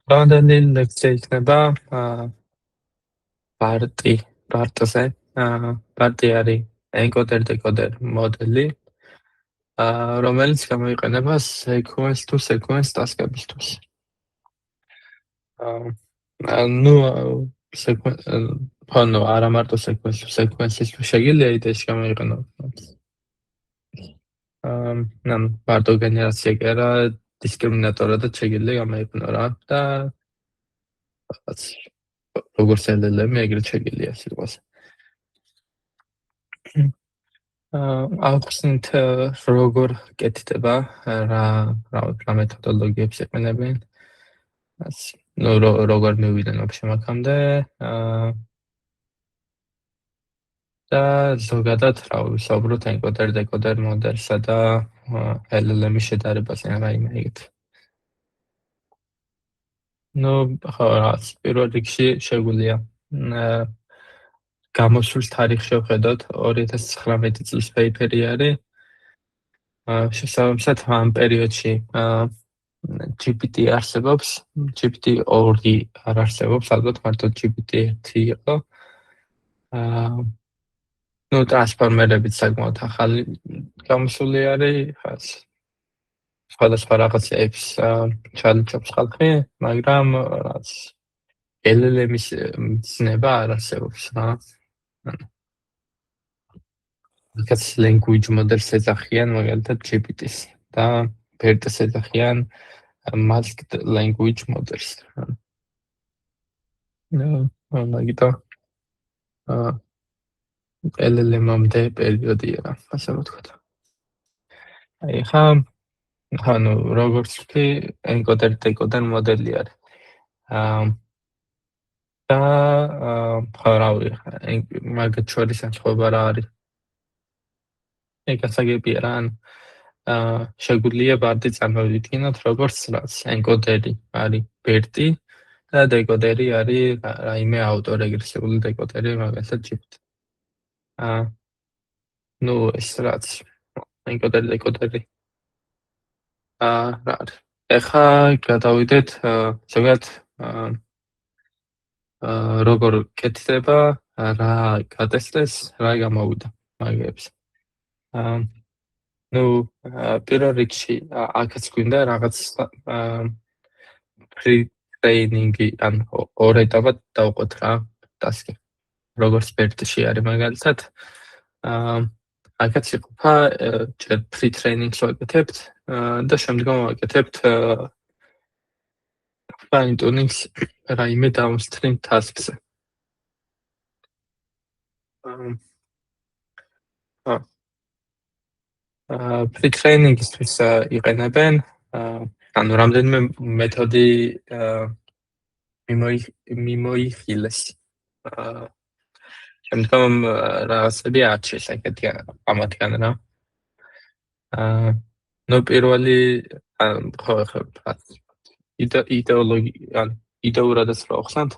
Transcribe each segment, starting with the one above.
რამდენი ლექცია იქნება ბარტზე. ბარტი არის encoder-decoder მოდელი, რომელიც გამოიყენება sequence to sequence task-ებისთვის. არა მარტო sequence-ისთვის შეგიძლია იდეაში გამოიყენოს. მარტო გენერაცია კი არა, დისკრიმინატორადაც შეგიძლია გამოიყენო რა და როგორც LLM ეგრეთ შეგიძლია სიტყვას. აუხსნით როგორ კეთდება, რა მეთოდოლოგიებს იყენებენ. როგორ მივიდნენ вообще მაგამდე. და ზოგადად ვისაუბროთ encoder-decoder მოდელსა და LLM-ის შედარებაზე რაიმე ეგეთ. პირველ რიგში შეგვიძლია გამოსვლის თარიღში ვხედოთ 2019 წლის პეიპერი არის. შესაბამისად ამ პერიოდში GPT არსებობს, GPT-2 არ არსებობს, ალბათ მარტო GPT-1 იყო. ტრანსფორმერებიც საკმაოდ ახალი გამოსული არის, სხვადასხვა რაღაცებს ჩალიჩობს ხალხი, მაგრამ LLM-ის მცნება არ არსებობს რა. იქაც language models ეძახიან მაგალითად GPT-ს და BERT-ს ეძახიან masked language models. მაგიტო LLM-ამდე პერიოდია, ასე ვთქვათ. ხა როგორც კი encoder-decoder მოდელი არის. და მაგათ შორის განსხვავება რა არის? გასაგებია რა, შეგვიძლია ბარტი წარმოვიდგინოთ როგორც encoder-ი არის BERT და decoder-ი არის რაიმე ავტორეგრესიული decoder-ი, მაგალითად GPT. ეს რაც encoder-decoder-ი. რა არის? ეხლა გადავიდეთ ზოგადად როგორ კეთდება, რა გატესტეს, რა გამოვიდა მაგებს. პირველ რიგში აქაც გვინდა რაღაც pre-training-ი, ორ ეტაპად დავყოთ რა ტასკი. როგორც BERT-ში არის მაგალითად. აქაც იყოფა ჯერ pre-training-ს ვაკეთებთ და შემდგომ ვაკეთებთ fine-tuning-ს რაიმე downstream task-ზე. Pre-training-ისთვის იყენებენ რამდენიმე მეთოდი მიმოიხილეს. შემდგომ რაღაცები არჩიეს ამათგან რა. პირველი იდეურადაც რა ვხსნათ,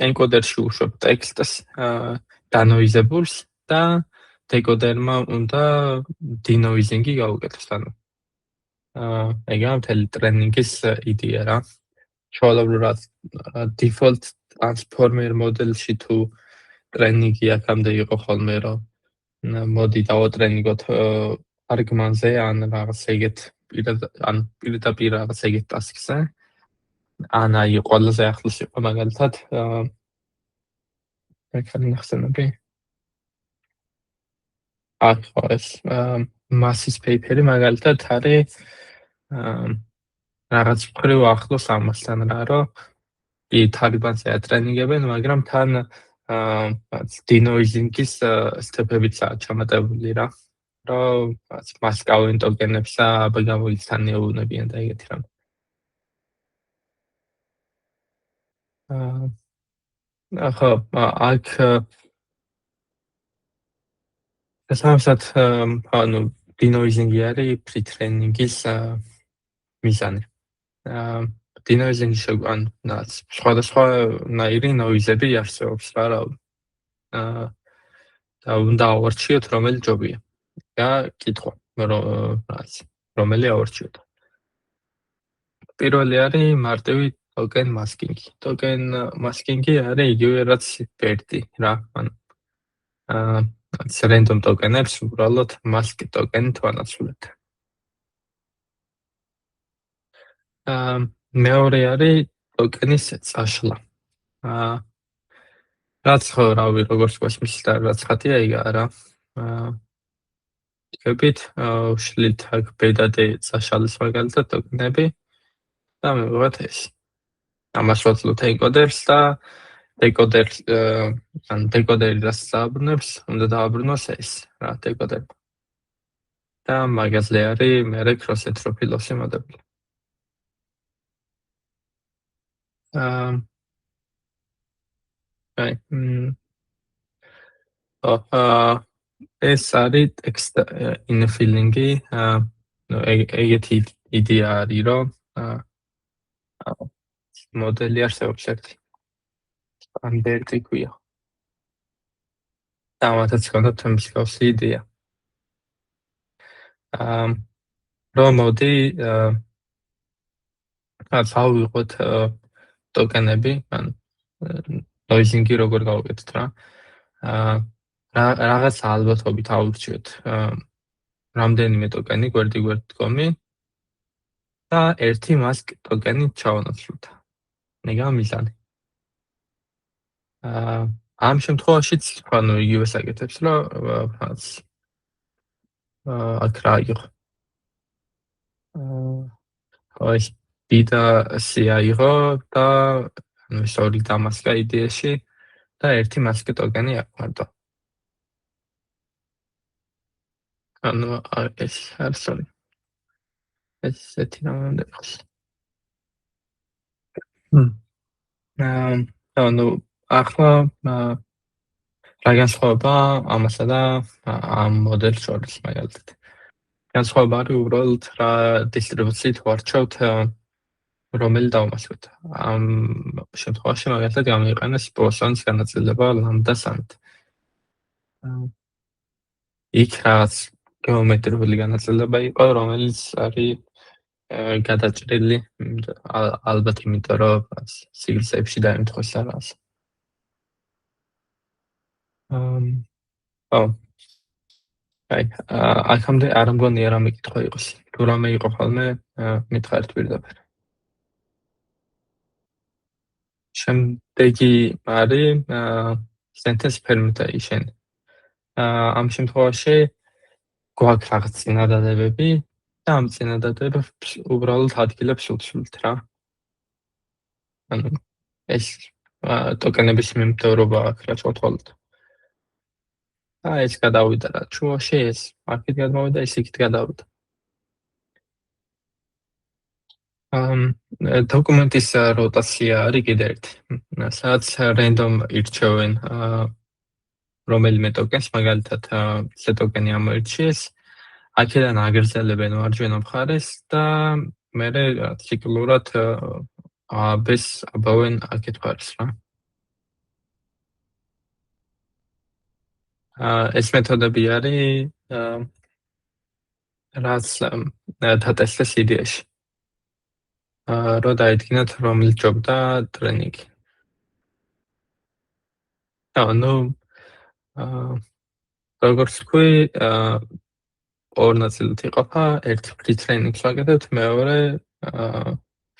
encoder-ში უშვებ ტექსტს denoisables და decoder-მა უნდა denoising-ი გაუკეთოს. ეგაა მთელი ტრენინგის იდეა რა. ჩვეულებრივად default transformer მოდელში თუ ტრენინგი აქამდე იყო ხოლმე რომ მოდი დავატრენინგოთ არგმანზე ან რაღაც ეგეთ პირდაპირ რაღაც ეგეთ ტასკზე. ან აი ყველაზე ახლოს იყო მაგალითად ნახსენები. ეს მასის პეიპერი მაგალითად არის რაღაც მხრივ ახლოს ამასთან რა, რომ თარგმანზე ატრენინგებენ, მაგრამ თან denoising-ის სტეპებიც ჩამატებული რა. რომ მასკაუენ ტოკენებს გამოიცანებუნებიან და ეგეთი რამ. ახლა აქ შესაბამისად denoising-ი არის pre-training-ის მიზანი. denoising-ში სხვადასხვა ნაირი noise-ები არსებობს რა. და უნდა ავარჩიოთ რომელი ჯობია. და კითხვა, რომელი ავარჩიოთ. პირველი არის მარტივი token masking. Token masking-ი არის იგივე რაც BERT-ი რა. რაც random token-ებს უბრალოდ mask token-ით ვანაცვლებ. მეორე არის token-ის წაშლა. რაც ხო რავი როგორც კოსმოსის და რაც ხათია იგა რა. ვებით ვშლით აქ ბედადე წაშალის მაგალითად token-ები და მივიღოთ ეს. ამას ვაცლოთ encoder-ს და decoder-ს ან decoder-ი რაც დააბრუნებს, უნდა დააბრუნოს ეს რა decoder. და მაგაზე არის მე cross entropy loss-ი მოდებული. ეს არის text infilling-ი, ეგეთი იდეა არის, რომ მოდელი არსებობს ერთი. სტანდარტი ქვია. და მათაც ჰქონდათ მსგავსი იდეა. რომ მოდი ავიღოთ token-ები, ან noising-ი როგორ გავუკეთოთ რა. რაღაც ალბათობით ავირჩიოთ რამდენიმე token-ი გვერდ-გვერდ დგომი და ერთი mask token-ი ჩავანაცვლოთ. ნეგა მიზანი. ამ შემთხვევაშიც ანუ იგივე საკეთებს, რომ აქ რა იყო. ეს ბიდა C აიღო და ანუ სწორი დამასკა იდეაში და ერთი mask token-ი აქვს მარტო. ანუ ეს არის სწორი. ესეთი რამე უნდა იყოს. ანუ ახლა რა განსხვავება ამასა და ამ მოდელს შორის მაგალითად. განსხვავება არის უბრალოდ რა დისტრიბუციით ვარჩევთ რომელი დავმასვეთ. ამ შემთხვევაში მაგალითად გამოიყენეს Poisson's განაწილება lambda-სანთ. იქ რაღაც გეომეტრიული განაწილება იყო, რომელიც არის გადაჭრილი ალბათ იმიტომ რომ სიგრძეებში დაემთხოს რაღაც. აქამდე არ მგონია რამე კითხვა იყოს. თუ რამე იყო ხოლმე, მითხარით პირდაპირ. შემდეგი არის sentence permutation. ამ შემთხვევაში გვაქვს რაღაც წინადადებები და ამ წინადადებებს უბრალოდ ადგილებს ვცვლით რა. ანუ ეს token-ების მიმდევრობა აქვს რა თქმა. ეს გადავიდა რა ჩუოში ეს აქეთ გადმოვიდა ეს იქით გადავიდა. დოკუმენტის როტაცია არის კიდე ერთი. სადაც random ირჩევენ რომელიმე token-ს, მაგალითად C token-ი ამოირჩიეს. აქედან აგრძელებენ მარჯვენა მხარეს და მერე ციკლურად AB-ს აბავენ აქეთ მხარეს რა. ეს მეთოდები არის რაც დატესტეს იდეაში. რომ დაიდგინოთ რომელი ჯობდა ტრენინგი. ანუ როგორც თქვი, ორ ნაწილად იყოფა, ერთი pre-training-ს ვაკეთებთ, მეორე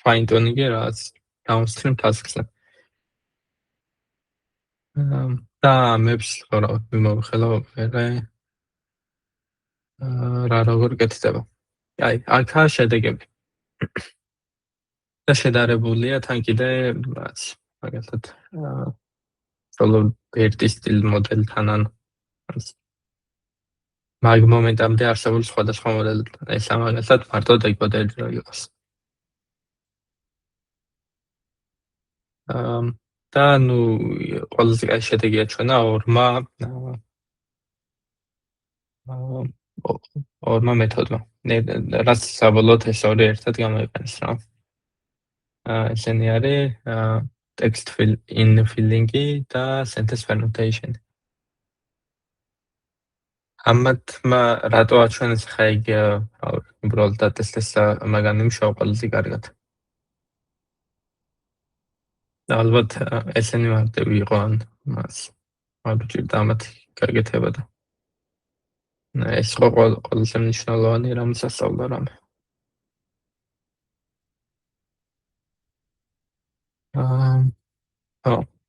fine tuning-ი რაც downstream tasks-ზე. და ამებს რა მიმოვიხილო რა როგორ გეთდება. აი, აქა შედეგები. და შედარებულია თან კიდე რაც მაგალითად solo BERT სტილ მოდელთან ან მაგ მომენტამდე არსებული სხვადასხვა მოდელთან ეს მაგალითად მარტო decoder-ი რო იყოს. და ნუ ყველაზე კაი შედეგია ჩვენა ორმა მეთოდმა. რაც საბოლოოდ ეს ორი ერთად გამოიყენეს რა. ესენი არის text infilling-ი და sentence permutation. ამათმა რატო აჩვენეს ხა იქ უბრალოდ დატესტეს მაგან იმშავა ყველაზე კარგად. ალბათ ესენი მარტივი იყო ან მას არ უჭირდა ამათი გაკეთება და ეს იყო ყველაზე მნიშვნელოვანი რამ სასწავლო რამე.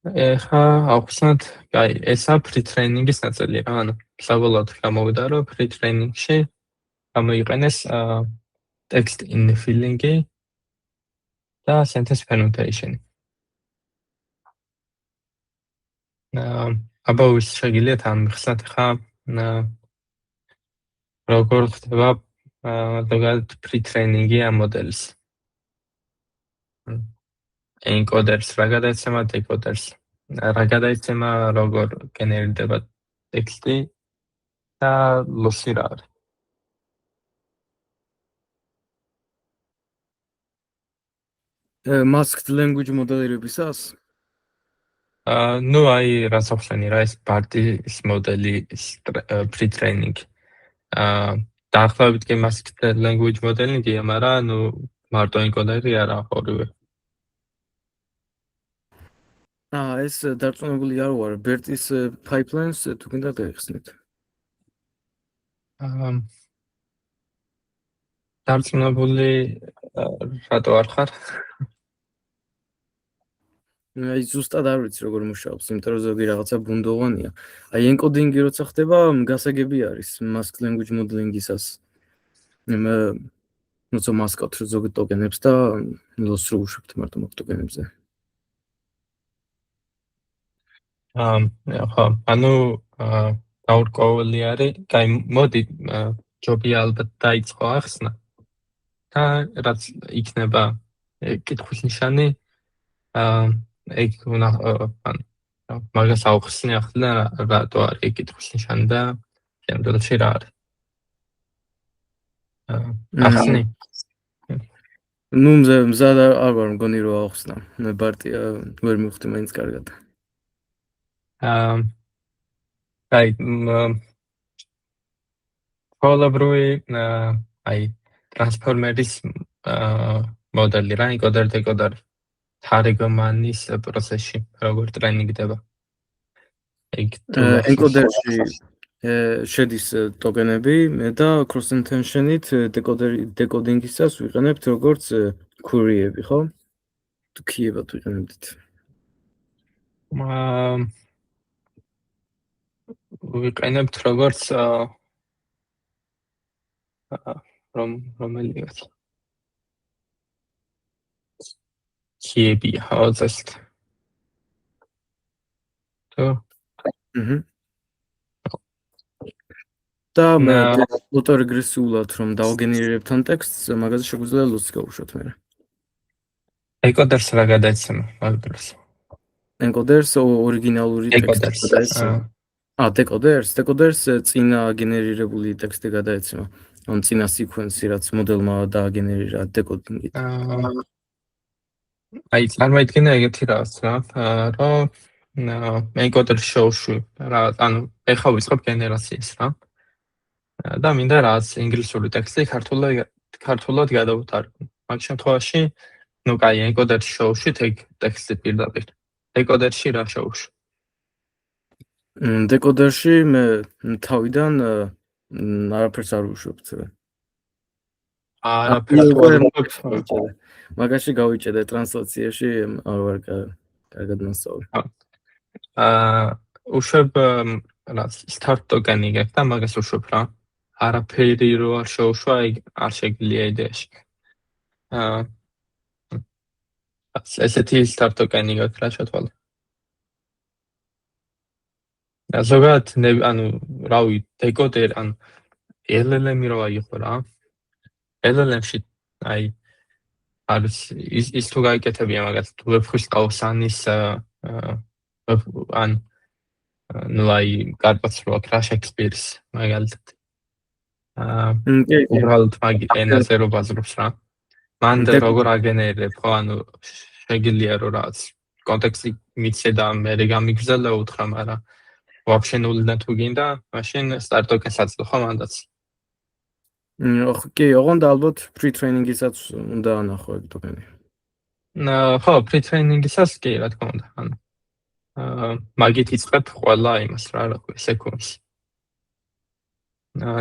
ეხლა ავხსნათ, აი, ესა free training-ის ნაწილი რა, ანუ საბოლოოდ გამოვიდა, რომ free training-ში გამოიყენეს text infilling-ი და sentence permutation. აბა შეგიძლიათ ამიხსნათ ხა როგორ ხდება ზოგადად free training-ი ამ მოდელს. encoders რა გადაეცემა decoders რა გადაეცემა როგორ გენერირდება ტექსტი და lossy რა არის. Masked language მოდელირებისას? ნუ აი რას ახსენი რა ეს BART-ის მოდელი free training. დაახლოებით კი masked language modeling-ია, მაგრამ ნუ მარტო encoderi არა ორივე. ეს დარწმუნებული არ ვარ, BERT-ის pipelines თუ გინდა გაიხსნით. დარწმუნებული რატო არ ხარ? აი ზუსტად არ ვიცი როგორ მუშაობს, იმიტომ რომ ზოგი რაღაცა ბუნდოვანია. აი encoding-ი როცა ხდება, გასაგები არის masked language modeling-ისას. ნუცო მასკოთ ზოგი ტოკენებს და loss რო უშვებთ მარტო მაგ ტოკენებზე. ხო, ანუ გაურკვეველი არის, კაი, მოდი ჯობი ალბათ დაიწყო ახსნა. და რაც იქნება კითხვის ნიშანი, ეგ უნდა მაგას ავხსნი ახლა რატო არის კითხვის ნიშანი და შემდგომში რა არის. ახსნი. ნუ მზად არ ვარ მგონი რომ ავხსნა. ბარტი ვერ მივხვდი მაინც კარგად. აი ყოველდღიური აი ტრანსფორმერის მოდელი რა encoder decoder თარგმანის პროცესში როგორ ტრენინგდება. encoder-ში შედის ტოკენები და cross intention-ით decoding-ისას ვიყენებთ როგორც query-ები, ხო? თუ key-ებად ვიყენებთ. ვიყენებთ როგორც რომელიღაც key-ები ჰაუზესთ. და მე auto-regressive-ულად რომ დავგენერირებთ ამ ტექსტს, მაგაზე შეგვიძლია loss გავუშვათ მე. encoders რა გადაეცემა მაგ დროს. encoders ორიგინალური ტექსტი გადაეცემა. decoders წინა გენერირებული ტექსტი გადაეცემა. ან წინა სიკვენსი რაც მოდელმა დააგენერირა decoding-ით. აი წარმოიდგინე ეგეთი რაღაც რა, რომ encoder show-ში რა, ანუ ეხლა ვიწყებ გენერაციას რა. და მინდა რაღაც ინგლისური ტექსტი ქართულად გადავუთარგმნო. მაგ შემთხვევაში, ნუ კაი, encoder show-ში ტექსტი პირდაპირ. decoder-ში რა show-ში? decoder-ში მე თავიდან არაფერს არ ვუშვებთ. არაფერს მაგაში გავიჭედე ტრანსლაციაში არ ვარ კარგად მასწავლე. უშვებ რაც start token-ი გაქვს და მაგას უშვებ რა. არაფერი რო არ შეუშვა, არ შეგიძლია იდეაში. ესეთი start token-ი გაქვს რა შეთვალე. ზოგადად ანუ რავი decoder ან LLM-ი რო აიღო რა. LLM-ში აი არის ის თუ გაიკეთებია მაგას თუ ვებხვის ყავსანის ან ნუ აი გარკვეც რო აქ რა შექსპირის მაგალითად. უბრალოდ მაგ ენაზე რო ბაზრობს რა. მან როგორ აგენერებ ხო ანუ შეგიძლია რომ რაღაც კონტექსტი მიცე და მე გამიგზავნე უთხრა, მაგრამ вообще ნულიდან თუ გინდა, მაშინ start token-ს აწვდო ხო მანდაც. კი, ოღონდ ალბათ free training-ისაც უნდა ანახო ეგ ტოკენი. ხო, pre-training-ისას კი, რა თქმა უნდა. ანუ მაგით იწყებ ყველა იმას რა sequence.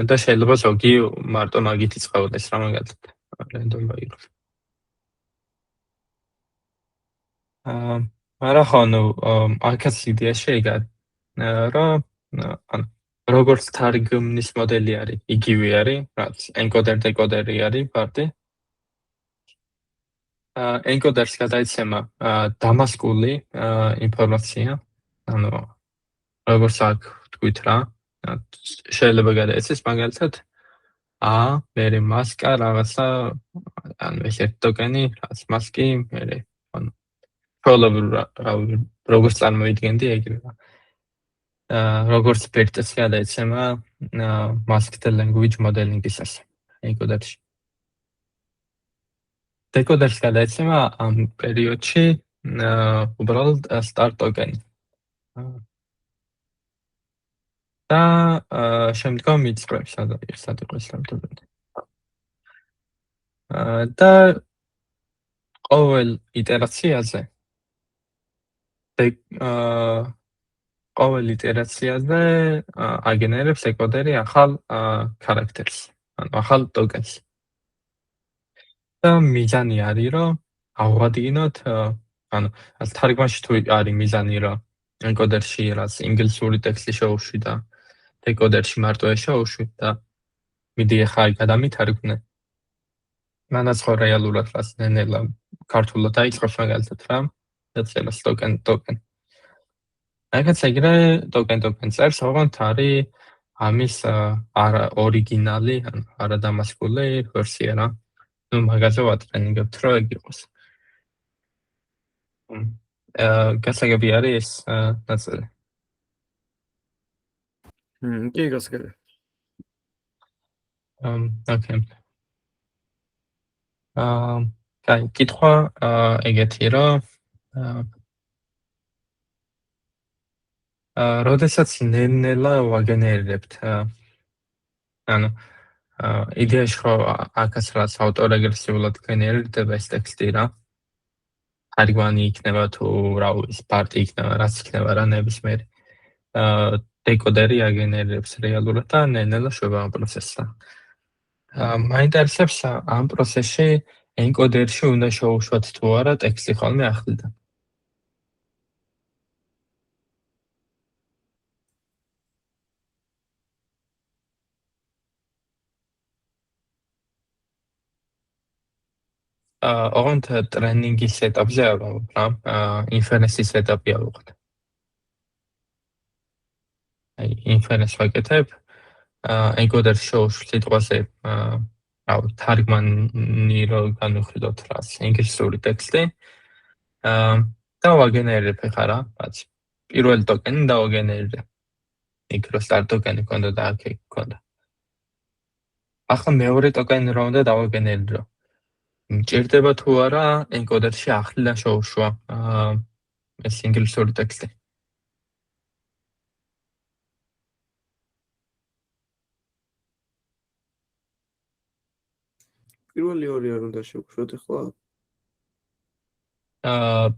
და შეიძლება ზოგი მარტო მაგით იწყებოდეს რა მაგალითად. random variable. არა ხო, ანუ აქაც იდეა შეიძლება რომ ანუ როგორც თარგმნის მოდელი არის, იგივე არის, რაც encoder-decoder-ი არის პარტი. encoder-ს გადაიცემა დამასკული ინფორმაცია, ანუ როგორც აქ თქვით რა, შეიძლება გადაეცეს მაგალითად მერე მასკა რაღაცა, ანუ ეს ერთ ტოკენი, რაც მასკი, მერე ანუ როგორც წარმოიდგენდი ეგრე რა. როგორც ბერტს გადაეცემა masked language modeling-ისას encoder-ში. decoder-ს გადაეცემა ამ პერიოდში უბრალოდ start token. და შემდგომ იწყებს სადაც იყოს სამთავრობო. და ყოველ იტერაციაზე აგენერებს ეკოდერი ახალ characters, ანუ ახალ tokens. და მიზანი არის რომ ავღადინოთ, ანუ თარგმანში თუ არის მიზანი რომ encoder-ში რაც ინგლისური ტექსტი შეუშვი და decoder-ში მარტო შეუშვი და მიდი ახლა გადამითარგმნე. მანაც ხო რეალურად რაც ნელა ქართულად დაიწყოს მაგალითად რა, ეცელს token. აქაც ეგრე token წერს, ოღონდ არის ამის არა ორიგინალი, ანუ არა დამასკული ვერსია რა. ნუ მაგაზე ვატრენინგებთ რომ ეგ იყოს. გასაგები არის ეს ნაწილი. კი, გასაგები. Okay. კაი, კითხვა ეგეთი რომ როდესაც ნელ-ნელა ვაგენერებთ, ანუ იდეაში ხო აქაც რაც ავტორეგრესიულად გენერირდება ეს ტექსტი რა. თარგმანი იქნება თუ რა ვიცი, პარტი იქნება, რაც იქნება რა ნებისმიერი. decoder-ი აგენერებს რეალურად და ნელ-ნელა შვება ამ პროცესსა. მაინტერესებს ამ პროცესში encoder-ში უნდა შევუშვათ თუ არა ტექსტი ხოლმე ახლიდან. ოღონდ ტრენინგის ეტაპზე არ ვიყავ რა, inference-ის ეტაპი არ ვიყავ. აი, inference ვაკეთებ, encoder-ში შევუშვი სიტყვაზე, თარგმანი რომ განვიხილოთ რას, ინგლისური ტექსტი. და ვაგენერებ ხა რა, რაც პირველი ტოკენი დავაგენერებ. იქ რო start ტოკენი ქონდა და აქ ქონდა. ახლა მეორე ტოკენი რო უნდა დავაგენერებ. მჭირდება თუ არა encoder-ში ახლიდან შევუშვა ეს ინგლისური ტექსტი. პირველი ორი არ უნდა შევუშვათ ახლა?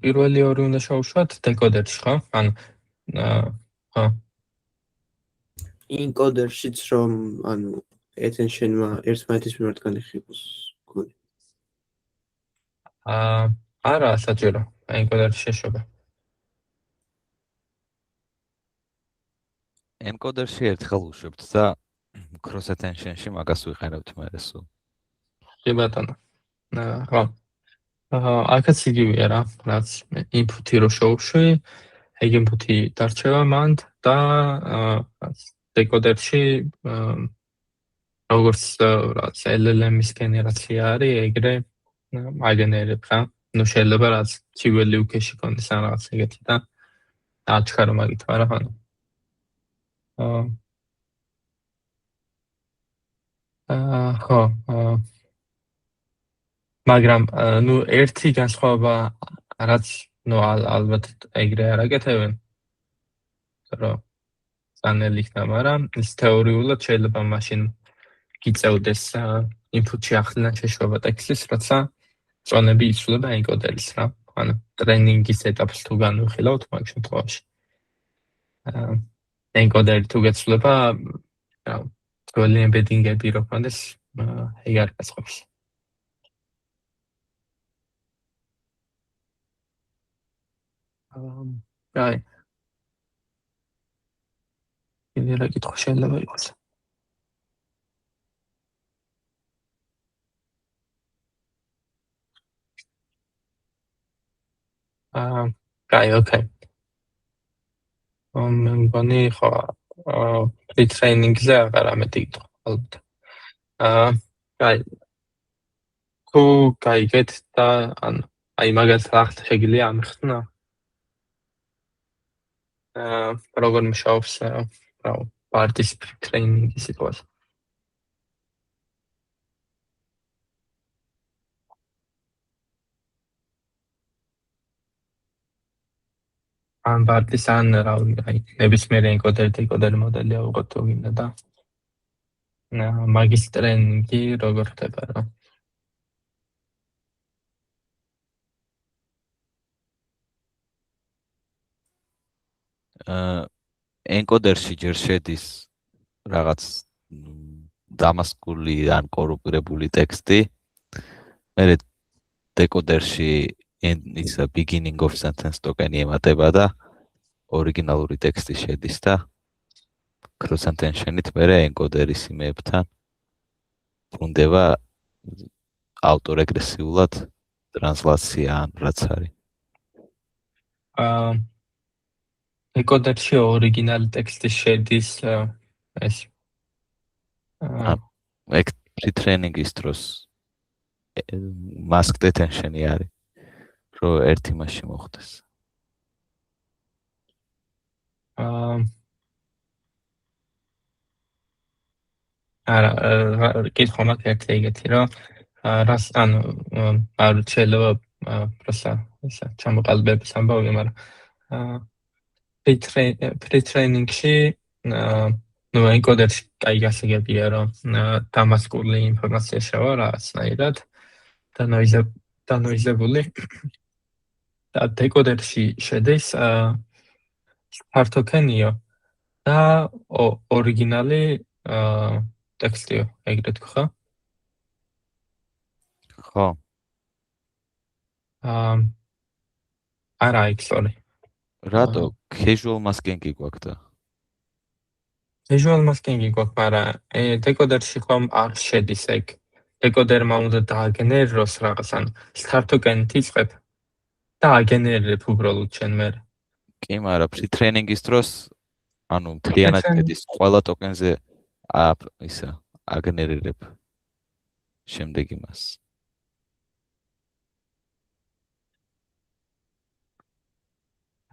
პირველი ორი უნდა შევუშვათ decoder-ში, ხო? ანუ ხო. encoder-შიც რომ ანუ attention-მა ერთმანეთის მიმართ განიხილოს. არა, საჭირო. encoder-ში შეშობა. encoder-ში ერთხელ უშვებთ და cross attention-ში მაგას ვიყენებთ მე სულ. კი ბატონო. ხო. აქაც იგივეა რა, რაც input-ი რო შევუშვი, ეგ input-ი დარჩება მანდ და decoder-ში როგორც რაც LLM-ის გენერაცია არის, ეგრე აგენერებ რა. ნუ შეიძლება რაც ციველი უკეში კონდეს ან რაღაც ეგეთი და აჩქარო მაგით, არა ხო? ხო. მაგრამ ნუ ერთი განსხვავება რაც ნუ ალბათ ეგრე არ აკეთებენ. რომ სანელი იქნება, მაგრამ ის თეორიულად შეიძლება მაშინ გიწევდეს input-ში ახლიდან შეშვება ტექსტის, როცა წონები იცვლება ენკოდერის რა. ანუ ტრენინგის ეტაპს თუ განვიხილავთ მაგ შემთხვევაში. ენკოდერი თუ გეცვლება, ძველი ემბედინგები რო ქონდეს, ეგ არ გასწრებს. აი. კიდე რა კითხვა შეიძლება იყოს? აი, ოკეი. მე მგონი ხო, pre-training-ზე აღარ ამეთი კითხვა ალბათ. აი, თუ გაიგეთ და აი მაგას ახლა შეგიძლია ამიხსნა? როგორ მუშაობს პარტის pre-training-ის სიტუაცია? ან პარტის ან აი ნებისმიერი ენკოდერი დეკოდერი მოდელი ავიღოთ თუ გინდა და მაგის ტრენინგი როგორ ხდება რა? ენკოდერში ჯერ შედის რაღაც დამასკული ან კორუმპირებული ტექსტი. მერე დეკოდერში ის beginning of sentence ტოკენი ემატება და ორიგინალური ტექსტი შედის და cross attention-ით მერე ენკოდერის იმეებთან ბრუნდება ავტორეგრესიულად ტრანსლაცია ან რაც არის. ეკოდერში ორიგინალი ტექსტი შედის ეს ეგ pre-training-ის დროს masked attention-ი არის, რომ ერთი მასში მოხდეს. არა, კითხვა მაქვს ერთი ეგეთი, რომ რას ანუ არ შეიძლება პროსა ისა ჩამოყალიბების ამბავი, მაგრამ pre-training-ში ნუ ენკოდერში კაი გასაგებია, რომ დამასკული ინფორმაცია შევა რაღაცნაირად დანოიზებული და დეკოდერში შედის ფართოქენიო და ორიგინალი ტექსტიო, ეგრეთ ხო? ხო. არა, sorry. რატო casual masking-ი გვაქვს და? Visual masking-ი გვაქვს, მაგრამ დეკოდერში ხომ არ შედის ეგ. დეკოდერმა უნდა დააგენეროს რაღაც, ან start-token-ით იწყებ და აგენერებ უბრალოდ შენ მერე. კი, მაგრამ pre-training-ის დროს ანუ მთლიანად შედის ყველა ტოკენზე ისა აგენერირებ შემდეგ იმას.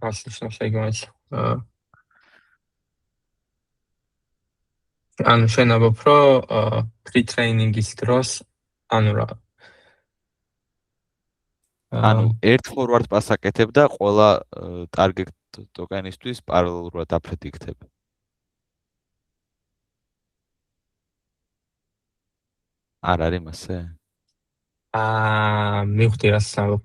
Ასე შეგმოიც. ანუ შენ ამბობ, რომ pre-training-ის დროს ანუ რა. ანუ ერთ forward pass აკეთებ და ყველა target ტოკენისთვის პარალელურად აფრედიქტებ. არ არის მასე? მივხვდი რას ამბობ.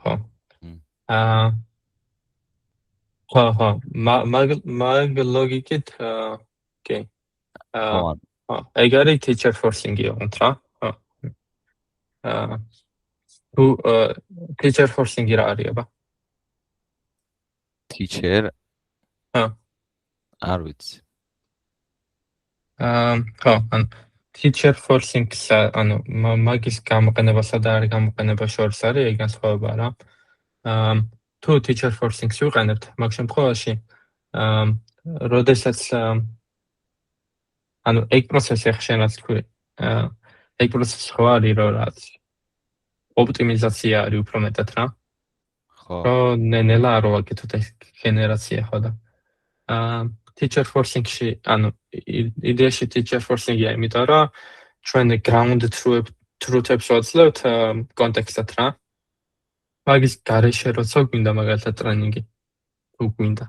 ხო, მაგ ლოგიკით, კი. ეგ არის teacher forcing-ი ოღონდ რა. თუ teacher forcing-ი რა არის აბა? teacher არ ვიცი. ხო, ან teacher forcing-ს ანუ მაგის გამოყენებასა და არ გამოყენებას შორის არის ეგ განსხვავება რა. თუ teacher forcing-ს ვიყენებთ, მაგ შემთხვევაში როდესაც ანუ ეგ პროცესი ხშენაც თქვი, ეგ პროცესი ხო არის რომ რაც ოპტიმიზაცია არის უფრო მეტად რა. ხო. ნელა არ ვაკეთოთ ეს გენერაცია ხო და teacher forcing-ში, ანუ იდეაში teacher forcing-ია, იმიტომ რომ ჩვენ ground truth-ებს ვაძლევთ კონტექსტად რა. მაგის გარეშე როცა გვინდა მაგალითად ტრენინგი თუ გვინდა.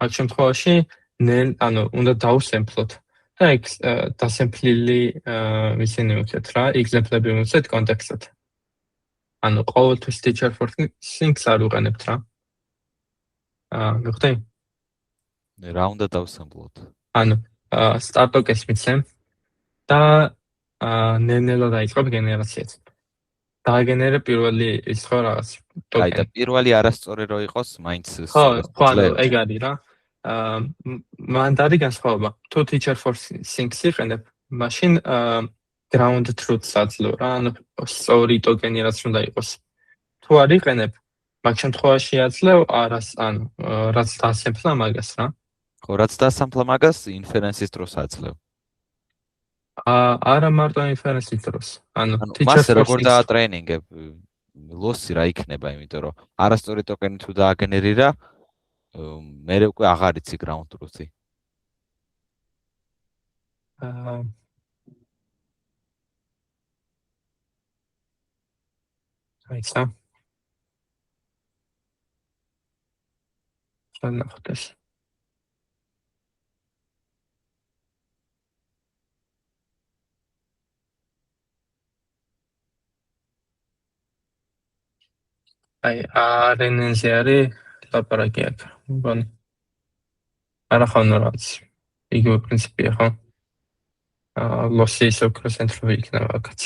მაგ შემთხვევაში ანუ უნდა დავსემპლოთ და ეგ დასემპლილი ისინი მივცეთ რა, ეგზემპლები მივცეთ კონტექსტად. ანუ ყოველთვის teacher forcing-ს არ ვიყენებთ რა. მიხდი? რა უნდა დავსამბლოთ? ანუ start token-ს მიცემ და ნელ-ნელა დაიწყებ გენერაციაც. დააგენერე პირველი ის ხო რაღაც აი და token. პირველი არასწორი რო იყოს, მაინც ხო, ანუ ეგ არის რა. მან არის განსხვავება. თუ teacher forcing-ს იყენებ, მაშინ ground truth-ს აძლევ რა, ანუ სწორი ტოკენი რაც უნდა იყოს. თუ არ იყენებ, მაგ შემთხვევაში აძლევ არას, ანუ რაც დასამფლა მაგას რა. ხო, რაც დასამფლა მაგას inference-ის დროს აძლევ. არა მარტო inference-ის დროს. ანუ teacher მას როგორ forcing-ს დაატრეინინგებ? loss-ი რა იქნება, იმიტომ რომ არასწორი ტოკენი თუ დააგენერირა, მე უკვე აღარ იცი ground truth-ი. აიცა. ნახოთ. აი RNN-ზე არის ლაპარაკი აქ. მგონი. არა ხანო რაც. იგივე პრინციპია ხო? loss-ის ოქროს ცენტრები იქნება აქაც.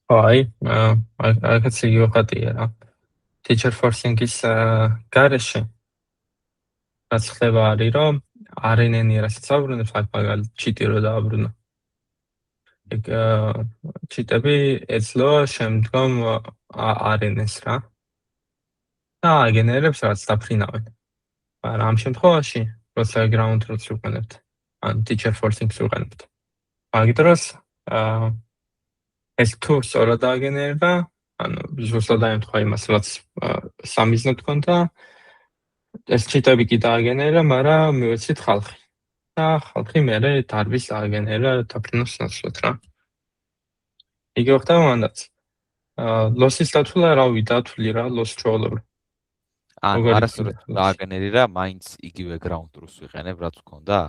აი, აქაც იგივე ხატია რა. teacher forcing-ის გარეშე რაც ხდება არის რომ RNN-ი რასაც აბრუნებს აქ მაგალითად ჩიტი რო დააბრუნა. ეგ ჩიტები ეძლო შემდგომ RNN-ს რა. და აგენერებს რაც დაფრინავენ. მაგრამ ამ შემთხვევაში როცა ground truth-ს ვიყენებთ, ან teacher forcing-ს ვიყენებთ. მაგ დროს ეს თუ სწორად დააგენერება, ანუ ზუსტად დაემთხვა იმას, რაც სამიზნოდ ჰქონდა, ეს ჩიტები კი დააგენერა, მაგრამ მივეცით ხალხი. და ხალხი მერე დარბის დააგენერა დაფრინოს ნაცვლად რა. იგივე ხდება მანდაც. loss-ის დათვლა რავი დათვლი რა, loss ჩვეულებრივ. ან არასწორად დააგენერირა, მაინც იგივე ground truth-ს ვიყენებ, რაც ჰქონდა?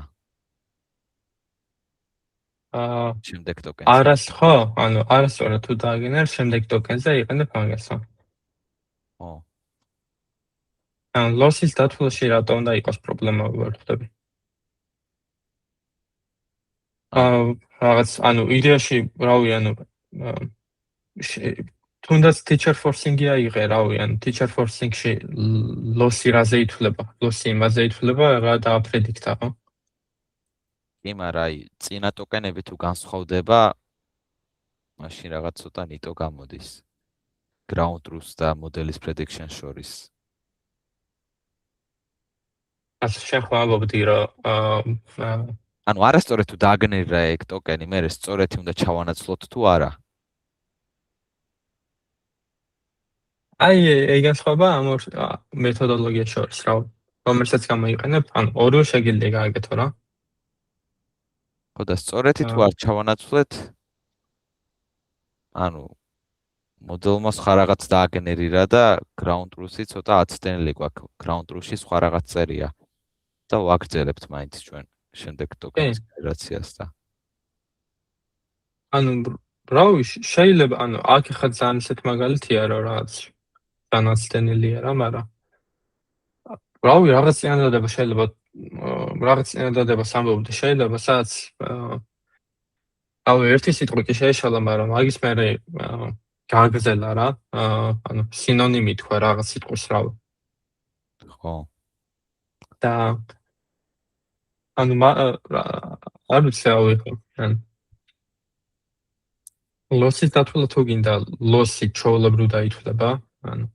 შემდეგ ტოკენს. ხო, ანუ არასწორად თუ დააგენერ, შემდეგ ტოკენზე იყენებ მაგას. ხო. ანუ loss-ის დათვლაში რატო უნდა იყოს პრობლემა ვერ ხვდები. რაღაც ანუ იდეაში რავი ანუ თუნდაც teacher forcing-ი აიღე რავი ანუ teacher forcing-ში loss-ი რაზე ითვლება? loss-ი იმაზე ითვლება რა დააპრედიქტა ხო? კი, მაგრამ აი წინა ტოკენები თუ განსხვავდება, მაშინ რაღაც ცოტა ნიტო გამოდის. ground truth და modelis prediction შორის. ასე შეხვავობდი რომ ანუ არასწორად თუ დააგენერირა ეგ ტოკენი, მე სწორედ უნდა ჩავანაცვლოთ თუ არა? აი ეგ განსხვავება ამ ორ მეთოდოლოგიას შორის რა. რომელსაც გამოიყენებ, ანუ ორივე შეგიძლია გააკეთო რა. ხო და სწორეთი თუ არ ჩავანაცვლეთ, ანუ მოდელმა სხვა რაღაც დააგენერირა და ground truth-ი ცოტა აცდენილი გვაქვს. ground truth-ში სხვა რაღაც წერია და ვაგრძელებთ მაინც ჩვენ შემდეგ ტოკენის გენერაციას და ანუ რავი შეიძლება ანუ აქ ხა ძალიან ისეთ მაგალითია რომ რაღაც განაცდენილია რა, მაგრამ რავი რაღაც წინადადება შეიძლება რაღაც წინადადებას ამბობდი შეიძლება სადაც ერთი სიტყვა კი შეეშალა, მაგრამ მაგის მერე გააგრძელა რა, ანუ სინონიმი თქვა რაღაც სიტყვის რავი. ხო. და ანუ არ ვიცი რავი ხო. loss-ის დათვლა თუ გინდა, loss-ი ჩვეულებრივ დაითვლება, ანუ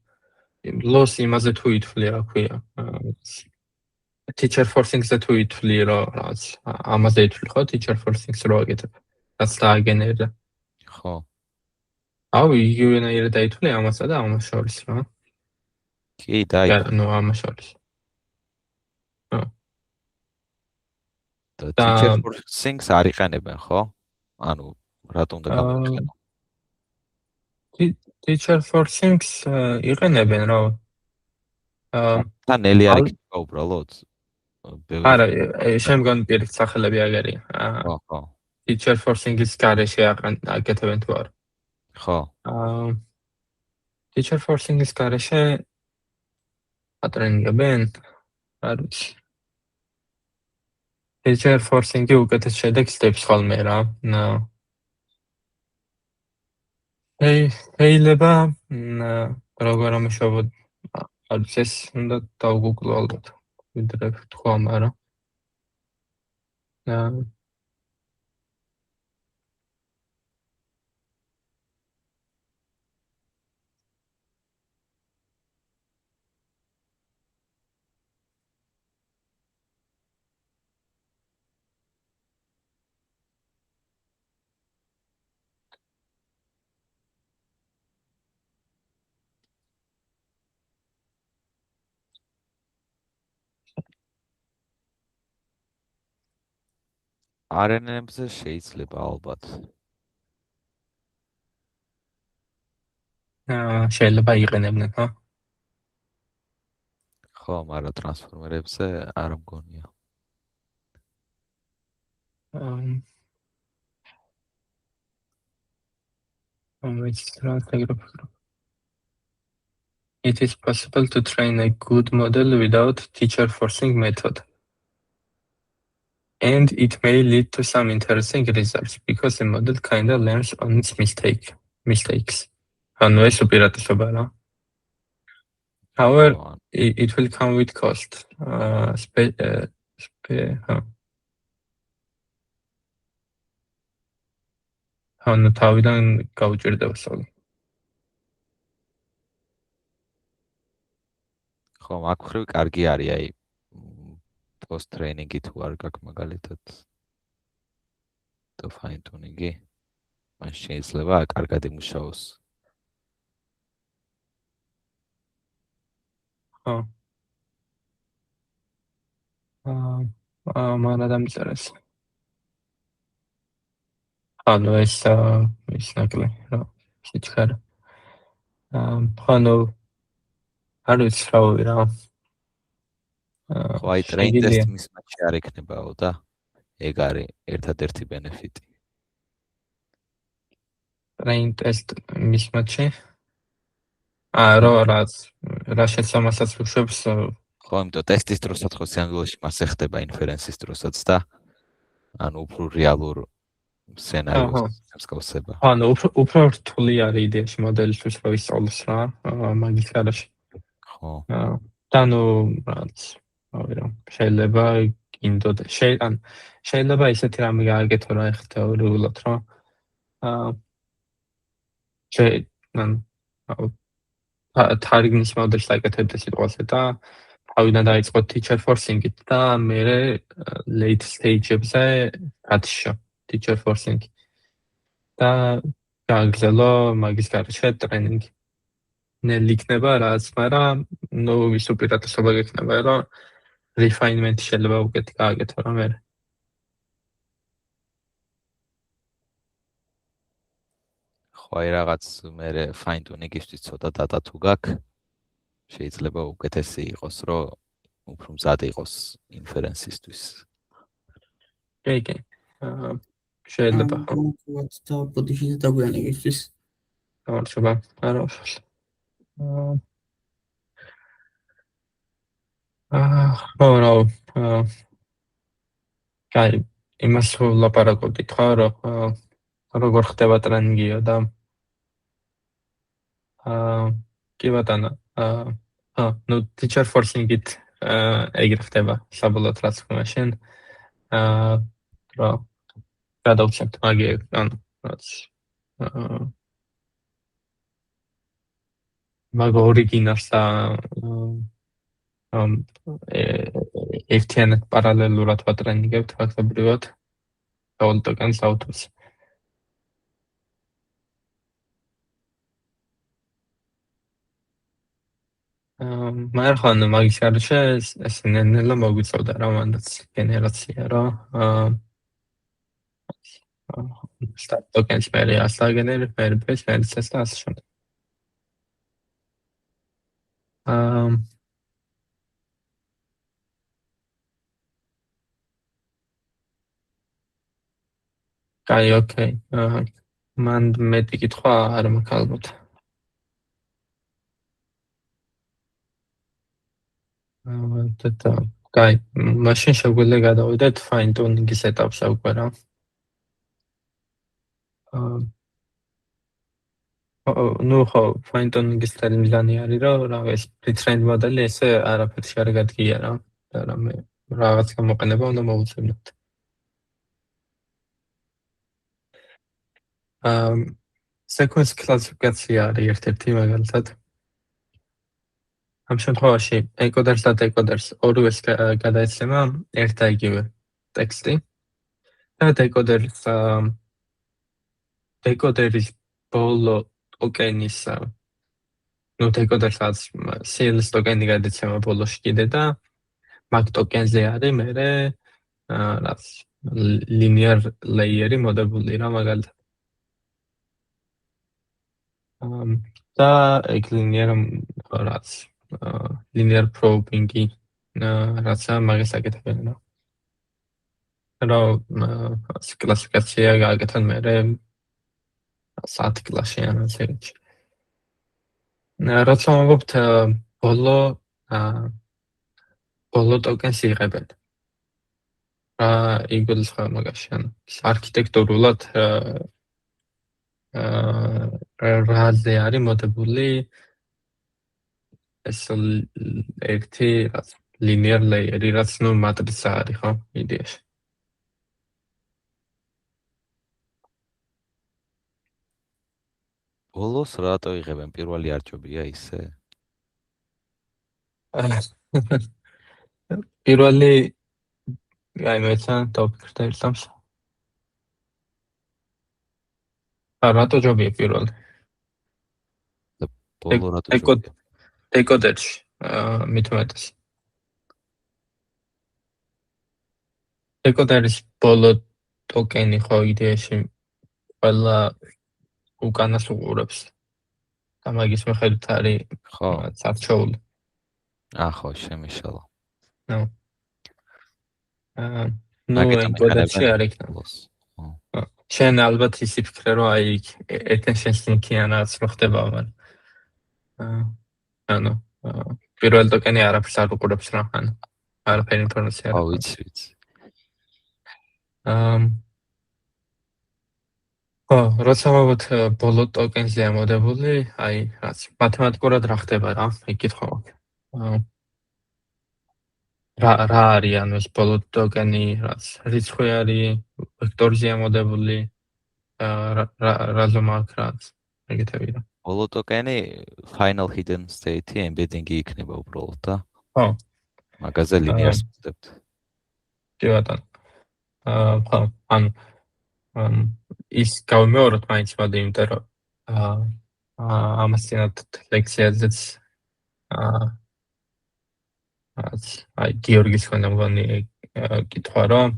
loss იმაზე თუ ითვლი, რა ქვია, teacher forcing-ზე თუ ითვლი, რომ რაღაც ამაზე ითვლი ხო, teacher forcing-ს რო აკეთებ, რაც დააგენერა. ხო. რავი, იგივენაირად დაითვლი ამასა და ამას შორის რა. კი, დაითვლი. ნუ ამას შორის. და teacher forcing-ს არ იყენებენ, ხო? ანუ რატომ და გამოიყენო? teacher forcing-ს იყენებენ რა. და ნელი არ იქნება უბრალოდ. არა, შემდგომ პირიქით სახელები აგერია. ხო. Teacher forcing-ის გარეშე აკეთებენ თუ არა? ხო. Teacher forcing-ის გარეშე ატრენინგებენ? არ ვიცი. Teacher forcing-ი უკეთეს შედეგს დებს ხოლმე რა. შეიძლება როგორ ამუშავოთ არ ვიცი ეს უნდა დავგუგლო ალბათ. ვიდრე თქვა, მაგრამ RNN-ზე შეიძლება ალბათ. შეიძლება იყენებდნენ, ხო? ხო, მაგრამ ტრანსფორმერებზე არ მგონია. It is possible to train a good model without teacher forcing method. And it may lead to some interesting results because the model kind of learns on its mistakes. ანუ ეს უპირატესობა რა. However, it will come with cost. ანუ თავიდან გაუჭირდება სწავლა. ხო, აქ ხრივ კარგი არის, აი post training-ი თუ არ გაქვს მაგალითად და fine tuning-ი, მაშინ შეიძლება კარგად იმუშაოს. ხო. მარა დამწერეს. ანუ ეს ნაკლი რა, სიჩქარე. ანუ არ ვიცი რა ვირა. ხო, აი train test mismatch არ ექნებაო და ეგ არის ერთადერთი benefit. Train test mismatch-ი? რა შეცამასაც უშვებს. ხო, იმიტომ ტესტის დროსაც ხო სინამდვილეში მას ეხდება ინფერენსის დროსაც და ანუ უფრო რეალურ სცენარიოს მსგავსება. ანუ უფრო რთული არის იდეაში მოდელისთვის რომ ისწავლოს რა, მაგის გარშე. ხო. და ნუ რაც შეიძლება გინდოდ შეიძლება ისეთი რამე გააკეთო რა ეხლა თეორიულად რა. თარგმნის მოდელს აკეთებდა სიტყვაზე და თავიდან დაიწყო teacher forcing-ით და მერე late stage-ებზე გათიშა teacher forcing და გააგრძელო მაგის გარშე ტრენინგი. ნელი იქნება რაც, მაგრამ ნუ ის უპირატესობა გექნება რომ refinement შეიძლება უკეთ გააკეთო რა მერე. ხო, აი რაღაც მერე fine tuning-ისთვის ცოტა data თუ გაქვს, შეიძლება უკეთესი იყოს, რომ უფრო მზად იყოს ინფერენსისთვის. კი. შეიძლება. და პოდიშის დაგვიანებისთვის. გამარჯობა. კაი, იმას ვლაპარაკობდით ხო, რომ როგორ ხდება ტრენინგიო და კი ბატონო, ნუ teacher forcing-ით ეგრე ხდება საბოლოოდ რაც მაშინ რომ გადავცემთ მაგიერ, ანუ რაც მაგ ორიგინალს და ერთიანად პარალელურად ვატრენინგებთ ფაქტობრივად ყოველ ტოკენს ავტოს. მაგრამ ხო, მაგის გარშე ეს ნელა მოგვიწევდა რა მანდაც გენერაცია რა. start tokens მერე ასაგენერ, მერე ეს და ასე შემდეგ. კაი, ოკეი. მან მეტი კითხვა არ მაქვს ალბათ. კაი, მაშინ შეგვიძლია გადავიდეთ fine tuning-ის ეტაპზე უკვე რა. ნუ ხო, fine tuning-ის წელი მიზანი არის, რომ რაღაც pre-trained მოდელი ესე არაფერში არ გადგია რა. და რამე რაღაც გამოყენება უნდა მოუწევდეთ. sequence classification არის ერთ-ერთი მაგალითად. ამ შემთხვევაში encoder და decoder ორივეს გადაეცემა ერთ და იგივე ტექსტი. და decoder-ის ბოლო ტოკენის ნუ decoder-საც CLS ტოკენი გადაეცემა ბოლოში კიდე და მაგ ტოკენზე არის მერე რაც linear layer-ი მოდებული რა მაგალითად. და ეგ linear probing-ი რაცა მაგას აკეთებენ რა. კლასიფიკაცია გააკეთან მერე 10 კლასში ან ასე. რაცა მოგობთ ბოლო ტოკენს იღებენ. იგულისხმება მაგაში ან არქიტექტურულად რაზე არის მოდებული ეს ერთი რაც linear layer-ი რაც ნუ მატრიცა არის ხო იდეაში. ბოლოს რატო იღებენ პირველი არჩევია ისე? პირველი აი მეცან ტოპიკს დაიწყებს. რატო ჯობია პირველი? ბოლო რატო ჯობია? decoder-ში მithumetas. decoder-ის ბოლო ტოკენი ხო იდეაში ყველა უკანას უყურებს. და მაგის მიხედვით არის ხო. სარჩეული. ხო, შემიშალა. ნუ encoder-ში არ იქნება. შენ ალბათ ისე ფიქრე რომ აი attention sync-ი ან რაც მოხდება, მაგრამ ანუ პირველ ტოკენი არაფერს არ უყურებს რა, ანუ არაფერი ინფორმაცია არ აქვს. ვიცი. როცა მოგოთ ბოლო ტოკენზე ამოდებული, აი რაც მათემატიკურად რა ხდება რა, ეგ კითხვა მაქვს. რა არის ანუ ეს ბოლო ტოკენი, რაც რიცხვი არის, ვექტორზე ამოდებული, რა მაქვს რაც ეგეთები რა. ბოლო ტოკენი final hidden state-ი embedding-ი იქნება უბრალოდ და ხო. მაგაზე linear-ს ვწდებთ. კი ბატონო. ხო, ანუ ის გავიმეოროთ მაინც მოდი, იმიტომ რომ ამასთანავე ლექციაზეც აი გიორგის ხონა მგონი კითხვა რომ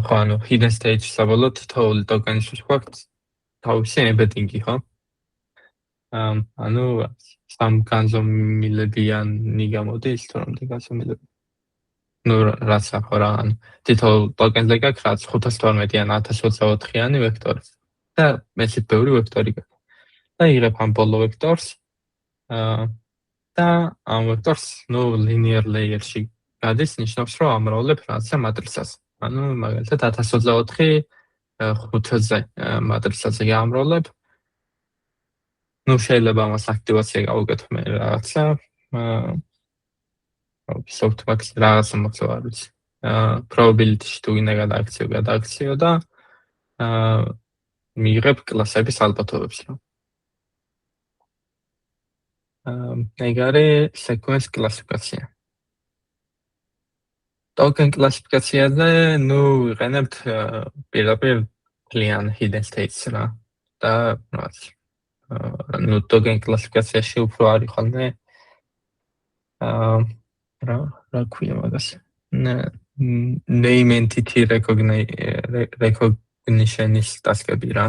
ხო ანუ hidden state-ს საბოლოოდ თითოეული ტოკენის გვაქვს თავისი embedding-ი ხო? ანუ სამგანზომილებიანი გამოდის თორმეტი განზომილება. ნუ რაც ახლა რა ანუ თითოეულ ტოკენზე გაქვს რაც 512 ან 1024-იანი ვექტორი. და მეცით ბევრი ვექტორი გაქვს. და იღებ ამ ბოლო ვექტორს და ამ ვექტორს ნუ linear layer-ში გადის, ნიშნავს რომ ამრავლებ რაცა მატრიცას. ანუ მაგალითად 1024 5-ზე მატრიცაზე გამრავლებ. ნუ შეიძლება ამას აქტივაცია გავუკეთო მე რაღაცა softmax რაღაცა მოხდა არ ვიცი. probability-ში თუ გინდა გადააქციო და მიიღებ კლასების ალბათობებს რა. ეგ არის sequence classification. token classification-ზე ნუ ვიყენებთ პირდაპირ plan hidden states რა. და რაც ნუ token classification-ში უფრო არის ხოლმე რა ქვია მაგას. name entity recognition-ის ტასკები რა.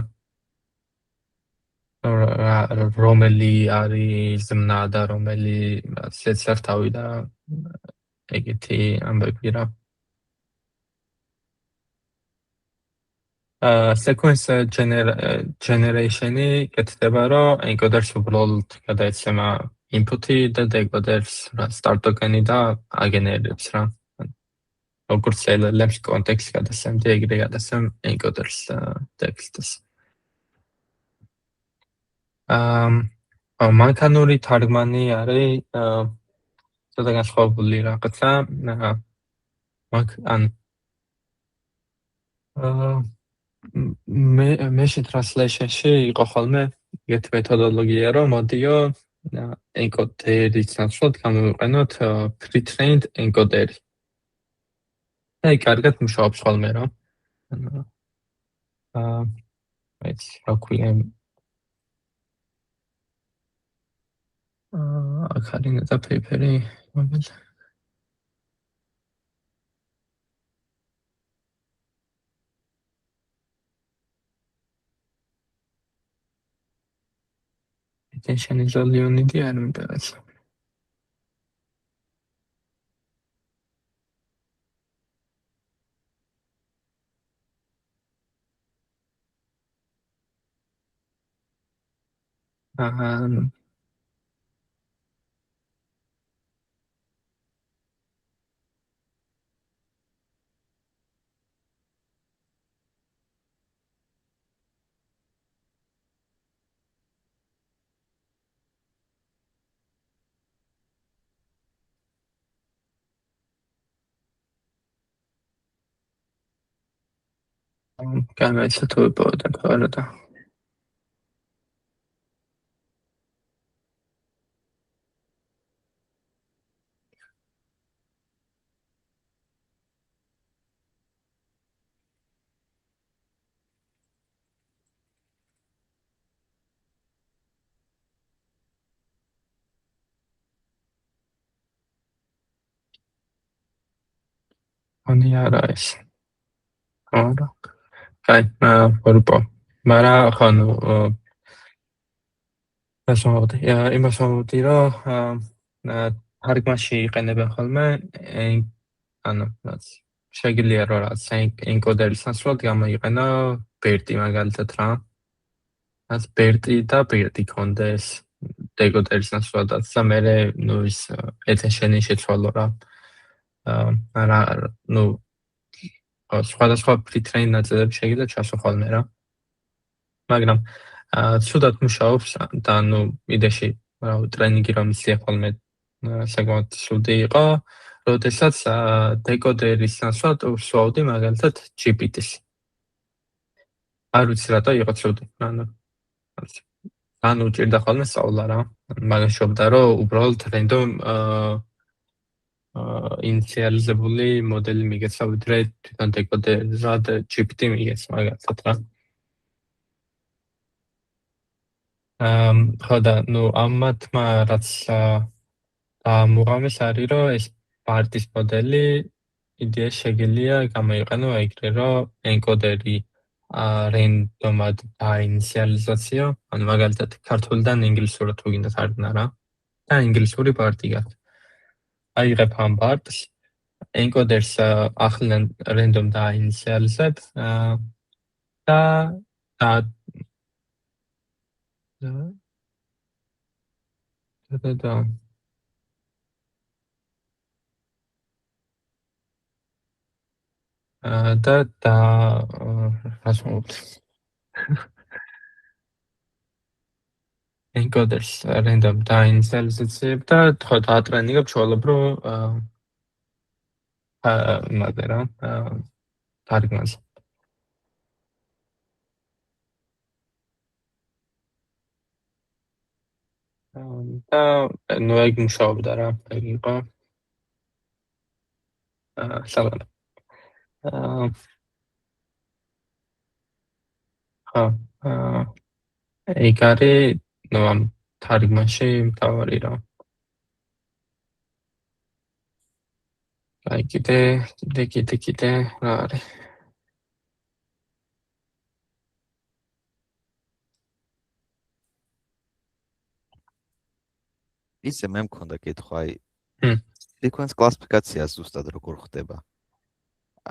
რომელი არის ზმნა და რომელი სეცერთავი და ეგეთი ამბები რა. sequence generation-ი კეთდება, რომ encoder-ს უბრალოდ გადაეცემა input-ი და decoder-ს start token-ი და აგენერებს რა. როგორც LLM-ს კონტექსტს გადასცემ და ეგრე გადასცემ encoder-ს ტექსტს. მანქანური თარგმანი არის ცოტა განსხვავებული რაღაცა. Machine translation-ში იყო ხოლმე ეგეთი მეთოდოლოგია, რომ მოდიო encoder-ის ნაცვლად გამოვიყენოთ pre-trained encoder-ი. აი, კარგად მუშაობს ხოლმე რა. რა ქვია? აქ არის და paper-ი, რომელიც attention is all you need არ მიტყავს. Камера твой повод акварата. Они арайс. Ora. Кай, ვორპო. მარა ხანუ ასმოვდი. იმას მომდი, რომ თარგმანში იყენებენ ხოლმე ანუ რაც შეგიძლია რომ რაც encoder-ის ნაცვლად გამოიყენო BERT მაგალითად რა. რაც BERT და BERT კონდეს decoder-ის ნაცვლადაც და მე ნუ ის attention-ი შეცვალო რა. ნუ სხვადასხვა pre-trained ნაწილები შეიძლება ჩასვა ხოლმე რა. მაგრამ ცუდად მუშაობს და ნუ იდეში ტრენინგი რომ იცი ხოლმე საკმაოდ ცუდი იყო, როდესაც decoder-ის ნაცვლად ვსვავდი მაგალითად GPT-ს. არ ვიცი რატო იყო ცუდი. ანუ უჭირდა ხოლმე სწავლა რა. მაგას შობდა რომ უბრალოდ random ინიციალიზებული მოდელი მიგეცა ვიდრე თვითონ decoder-ს და GPT მიგეცა მაგალითად რა. ხო და ნუ ამათმა რაც მუღამის არის რომ ეს BART-ის მოდელი იდეა შეგიძლია გამოიყენო ეგრე რომ encoder-ი რენდომად დაინიციალიზაციო, ანუ მაგალითად ქართულიდან ინგლისურად თუ გინდა თარგმნა რა და ინგლისური BART-ი გაქვს. აიღებ ამ BART-ს, encoder-ს ახლიდან რენდომ დაინიციალიზებ და ასმოვდი. encoder-ს რენდომ დაინიციალიზებ და ხო დაატრენინგებ ჩვეულებრივ იმაზე რა თარგმანს. და ნუ ეგ მუშაობდა რა, ეგ იყო. სალამ. ეგ არის ნუ ამ თარგმანში მთავარი რა. აი კიდე რა არის. ისე მე მქონდა კითხვა, აი sequence კლასიფიკაცია ზუსტად როგორ ხდება?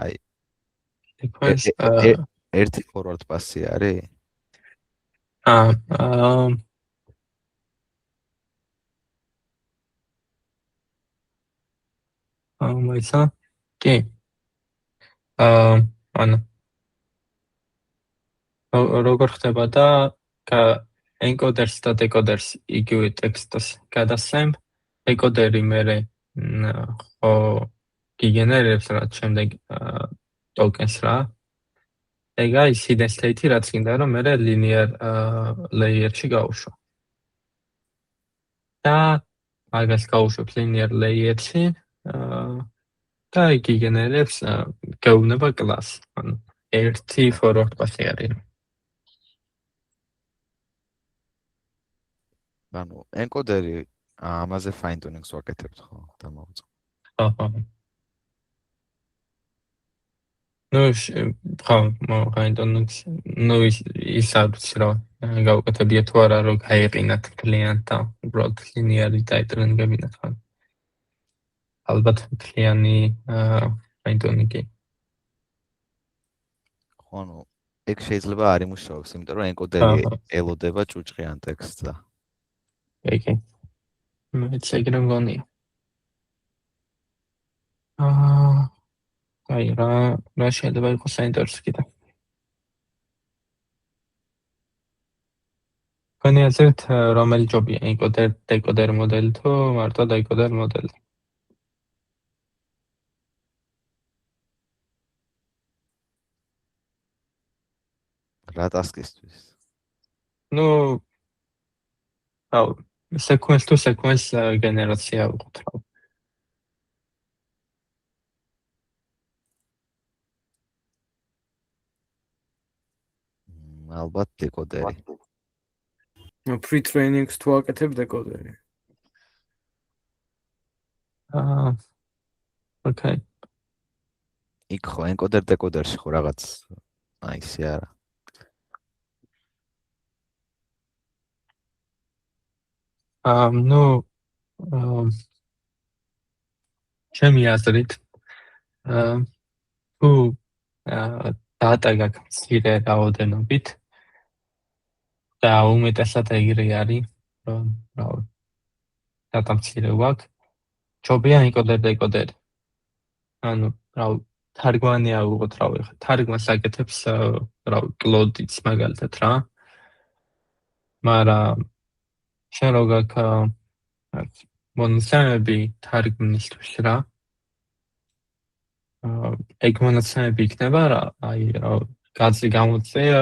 აი ერთი forward pass-ი არის? მოიცა? კი. ანუ როგორ ხდება და ენკოდერს და დეკოდერს იგივე ტექსტს გადასცემ, დეკოდერი მერე ხო გიგენერებს რაც შემდეგ ტოკენს რა. ეგა ის hidden state-ი რაც გინდა რომ მერე linear layer-ში გაუშვა. და მაგას გაუშვებს linear layer-ში და გიგენერებს გეუბნება class. ანუ ერთი forward pass-ი არის. ანუ encoder-ი ამაზე fine tuning-ს ვაკეთებთ ხო? დამოუწყო. ხო. ნუ ხო, fine tuning-ს ნუ ის არის რა. გავუკეთებია თუ არა რომ გაეყინათ კლიენტთა უბრალოდ linear-ი დაეტრენინგებინათ ხო? ალბათ მთლიანი fine tuning-ი. ხო, ნუ ეგ შეიძლება არ იმუშაოს, იმიტომ რომ encoder-ი ელოდება ჭუჭყიან ტექსტს და ეგე. მეც ეგრე მგონია. აი რა შეიძლება იყოს საინტერესო კიდე. კონი აზრით რომელი ჯობია encoder decoder მოდელი თუ მარტო decoder მოდელი? რა task-ისთვის? ნუ sequence to sequence გენერაცია ვიყოთ რა. ალბათ decoder-ი. pre-trainings თუ აკეთებ decoder-ი. Okay. იქ ხო encoder decoder-ში ხო რაღაც აი ისე არა. ნუ ჩემი აზრით თუ data გაქვს მცირე რაოდენობით და უმეტესად ეგრე არის რომ data მცირე გვაქვს ჯობია encoder decoder. ანუ თარგმანია უყოთ რავი ხა თარგმანს აკეთებს კლოდიც მაგალითად რა. მაგრამ შენ რო გაქვს მონაცემები თარგმნისთვის რა. ეგ მონაცემები იქნება რა, აი კაცი გამოწეა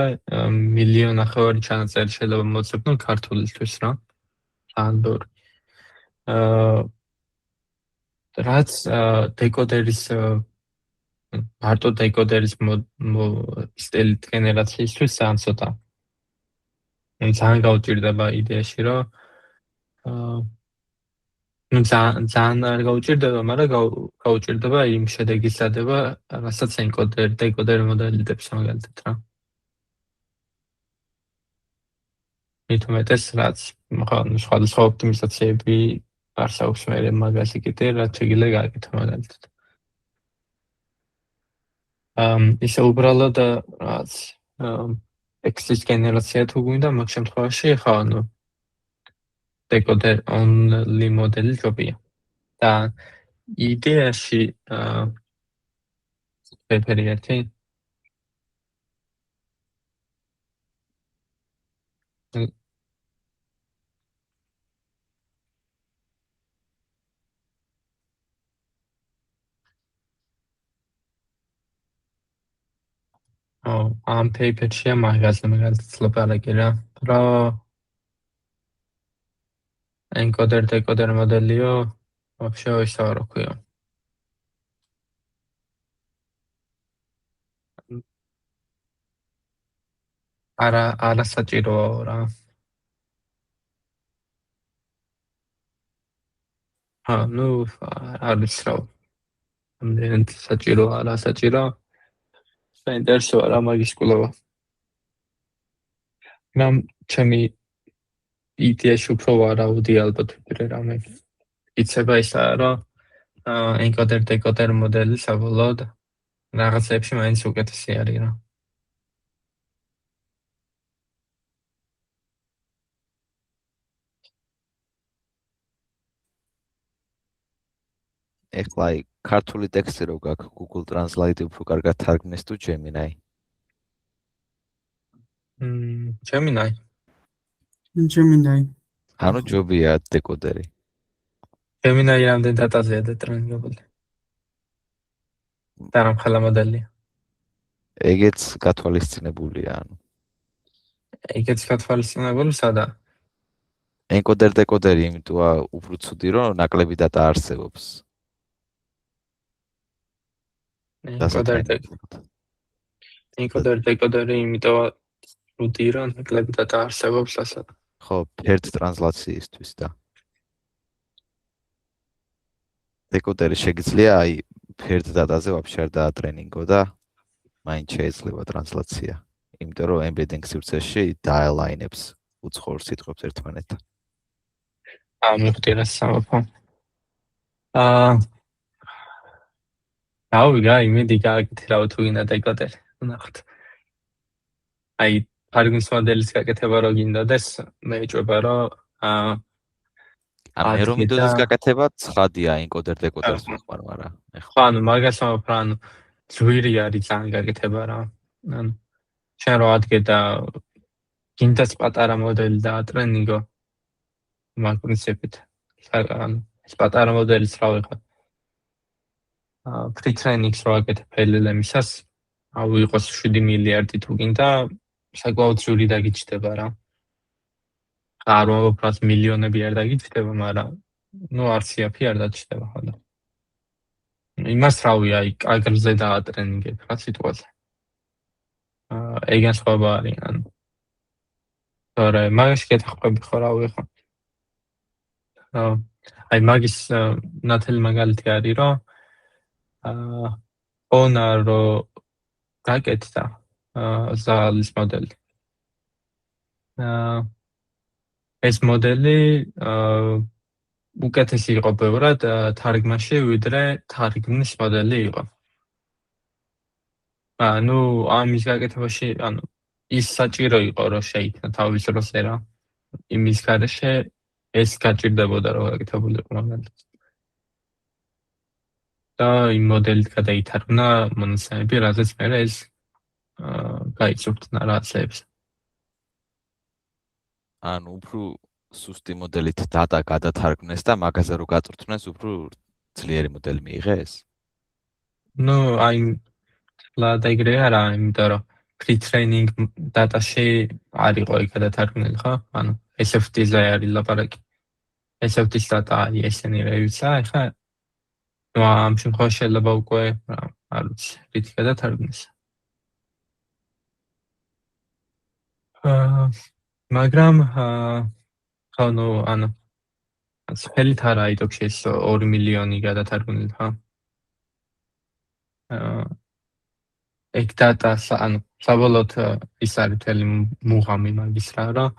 მილიონ ახევარი ჩანაწერი შეიძლება მოწებნო ქართულისთვის რა. ანდორ რაც დეკოდერის მარტო დეკოდერის სტილით გენერაციისთვის ძალიან ცოტა. ძალიან გაუჭირდება იდეაში რომ ნუ ძალიან არ გაუჭირდება, მაგრამ გაუჭირდება იმ შედეგისადება, რასაც encoder decoder მოდელიდებს მაგალითად რა. მithumetes რაც ხო სხვადასხვა ოპტიმიზაციები არსაობს მე მაგასი კიდე რაც შეიძლება გააკეთო მაგალითად. ისე უბრალოდ რაც text-ის გენერაცია თუ გვინდა მაგ შემთხვევაში ხო ანუ decoder only model ჯობია. და იდეაში ფერფერიათი ამ paper-ში მაგაზე მაგალითად ლაპარაკი რა. encoder decoder მოდელიო вообще ისე რა ქვია. არა საჭიროა რა. ნუ არის რა. ამდენად საჭიროა, არა საჭიროა. საინტერესოა რა მაგის კვლევა. მაგრამ ჩემი იდეაში უფრო ვარაუდი ალბათ ვიდრე რამე. იცება ისაა რომ encoder decoder მოდელი საბოლოოდ რაღაცებში მაინც უკეთესი არის რა. ეხლა აი ქართული ტექსტი რო გაქვს Google Translate უფრო კარგად თარგმნის თუ Gemini? Gemini. Gemini. ანუ ჯობია დეკოდერი. Gemini რამდენ დატაზეა დატრენინგებული? და რამ ხელა მოდელია? ეგეც გათვალისწინებულია, ანუ ეგეც გათვალისწინებული სადა? encoder decoder იმიტოა უფრო ცუდი რომ ნაკლები დატა არსებობს. encoder decoder იმიტოა ცუდი რომ ნაკლები დატა არსებობს ასა. ხო, ფერდ ტრანსლაციისთვის და decoder-ი შეგიძლია აი ფერდ დატაზე ვაფშე არ დაატრენინგო და მაინც შეიძლება ტრანსლაცია. იმიტომ რომ embedding სივრცეში დაალაინებს უცხოურ სიტყვებს ერთმანეთთან. მიხდირა სამოფო. ავიგა იმედი გააკეთე რა თუ გინდა decoder. ნახოთ. აი თარგმნის მოდელის გაკეთება რო გინდოდეს, მე ეჭვება რომ ანუ რომ მიდოდეს გაკეთება ცხადია encoder decoder-ს ვიყარ, მაგრამ ხო, ანუ მაგას ვამბობ რა, ანუ ძვირი არის ძალიან გაკეთება რა. ანუ შენ რო ადგე და გინდას პატარა მოდელი დაატრენინგო მაგ პრინციპით. ანუ ეს პატარა მოდელიც რა ვიღებ. pre-trainings რო აკეთებ LLM-ისას, აუ იყოს 7 მილიარდი თუ გინდა, საკმაოდ ძვირი დაგიჩნდება რა. არ ვამბობ რა მილიონები არ დაგიჩნდება, მაგრამ ნუ არც იაფი არ დაჩნდება ხოლმე. იმას რავი, აი კაგრზე დაატრენინგებ რა სიტყვაზე. ეგენ სხვა არის, ანუ თორე მაგაში გეთახვები ხო რა ვიღო. აი მაგის ნათელი მაგალითი არის, რომ ონარო გაკეთდა ზალის მოდელი. ეს მოდელი უკეთესი იყო ბევრად თარგმანში, ვიდრე თარგმნის მოდელი იყო. ანუ ამის გაკეთებაში, ანუ ის საჭირო იყო, რომ შეიქმნა თავის დროზე რა. იმის გარეშე ეს გაჭირდებოდა, რომ გაკეთებულიყო მაგალითად. და იმ მოდელით გადაითარგმნა მონაცემები, რაზეც მერე ეს გაიწურთნა რაღაცებს. ანუ უფრო სუსტი მოდელით დატა გადათარგმნეს და მაგაზე რო გაწურთნეს, უფრო ძლიერი მოდელი მიიღეს? ნუ აი ლადაგრე არა, იმიტომ რომ pre-training data-ში არ იყო იქ გადათარგმნილი, ხო? ანუ SFT-ზე არის ლაპარაკი. SFT-ის data არის ესენი რევიცა, ეხლა ნუ ამ შემთხვევაში შეიძლება უკვე არ ვიცი, რითი გადათარგმნეს. მაგრამ ხო, ნუ ანუ ხელით არა აიტოქში ეს 2 მილიონი გადათარგმნილი, ხო? ეგ data, ანუ საბოლოოდ ის არის მთელი მუღამი მაგის რა, რომ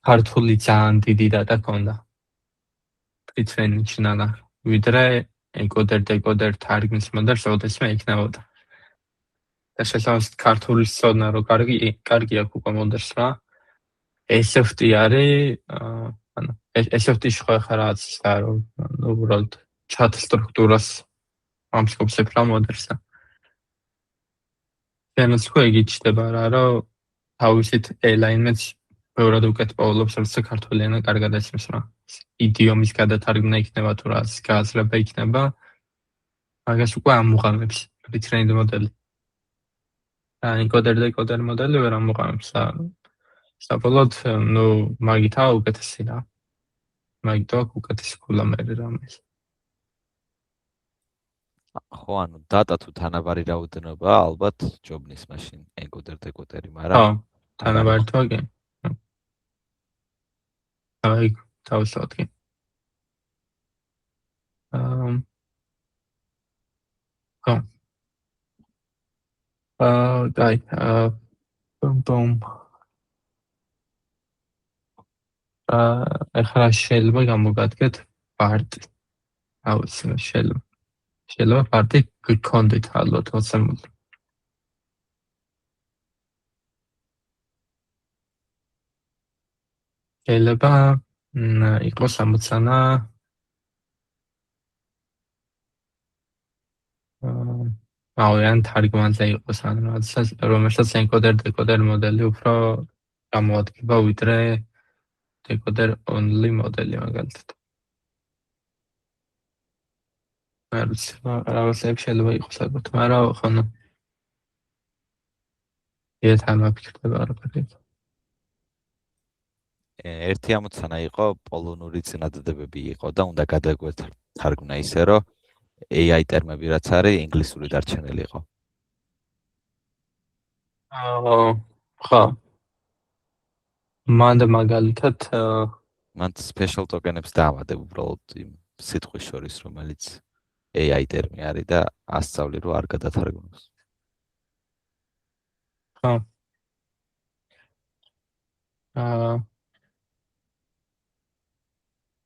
ქართული ძალიან დიდი data ქონდა. pre-training-ში ნანა, ვიდრე encoder decoder თარგმნის მოდელს ოდესმე იქნებოდა. და შესაძლოა ქართული სწორნა რო კარგი აქვს უკვე მოდელს რა. SFT არის, ანუ SFT-ში ხო ხარ რაღაც და რომ უბრალოდ chat სტრუქტურას ამსკობსებ რა მოდელსა. ენას ხო იგიჩნდება რა, რომ თავისით alignment-ს ბევრად უკეთ პოულობს, როცა ქართული ენა კარგად ესმის რა. იდიომის გადათარგმნა იქნება თუ რა გააზრება იქნება. მაგას უკვე ამუღამებს pre-trained მოდელი. encoder decoder მოდელი ვერ ამუღამებს. საბოლოოდ ნუ მაგითაა უკეთესი რა. მაგითაა უკეთესი კულამერი რამეს. ხო, ანუ data თუ თანაბარი რაოდენობა, ალბათ ჯობნის მაშინ encoder decoder-ი, მაგრამ ხო, თანაბარი თუ აგენ. აი, თავისთავად კი. ხო. დაი, ბუმ. ეხლა შეიძლება გამოგადგეთ პარტი. აუცილებლად შეიძლება. შეიძლება პარტი გქონდეთ ალბათ 20. შეიძლება იყოს 60-ანა ან თარგმანზე იყოს ან რაღაცას, რომელსაც encoder decoder მოდელი უფრო გამოადგება ვიდრე decoder only მოდელი მაგალითად. არის რაღაცები შეიძლება იყოს ალბათ, მაგრამ ხანო ერთად მაფიქრდება არაფერი. ერთი ამოცანა იყო პოლონური წინადადებები იყო და უნდა გადაგვეთარგმნა ისე რომ AI ტერმები რაც არის ინგლისური დარჩენილი იყო. ხო. მანდ მაგალითად მან special token-ებს დაამატებ უბრალოდ იმ სიტყვის შორის რომელიც AI ტერმი არის და ასწავლი რომ არ გადათარგმნოს. ხო.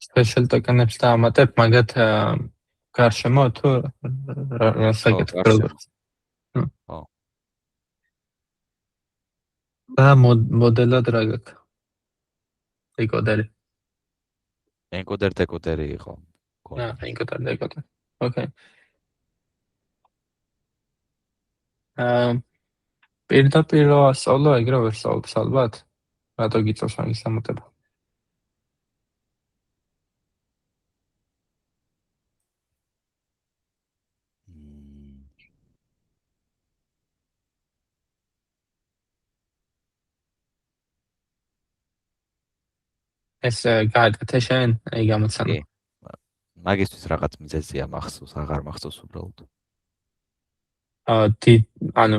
special token-ებს დაამატებ, მაგათ გარშემო თუ რასაკეთ პროდუქტს. ხო. და მოდელად რა გაქვს? ეკოდერი. encoder decoder-ი იყო. encoder decoder. Okay. პირდაპირ ასწავლა ეგრე ვერ სწავლობს ალბათ. რატო გიწევს მაგის ამოტება? ეს გააკეთე შენ აი გამოცანა. მაგისთვის რაღაც მიზეზია მახსოვს, აღარ მახსოვს უბრალოდ. ანუ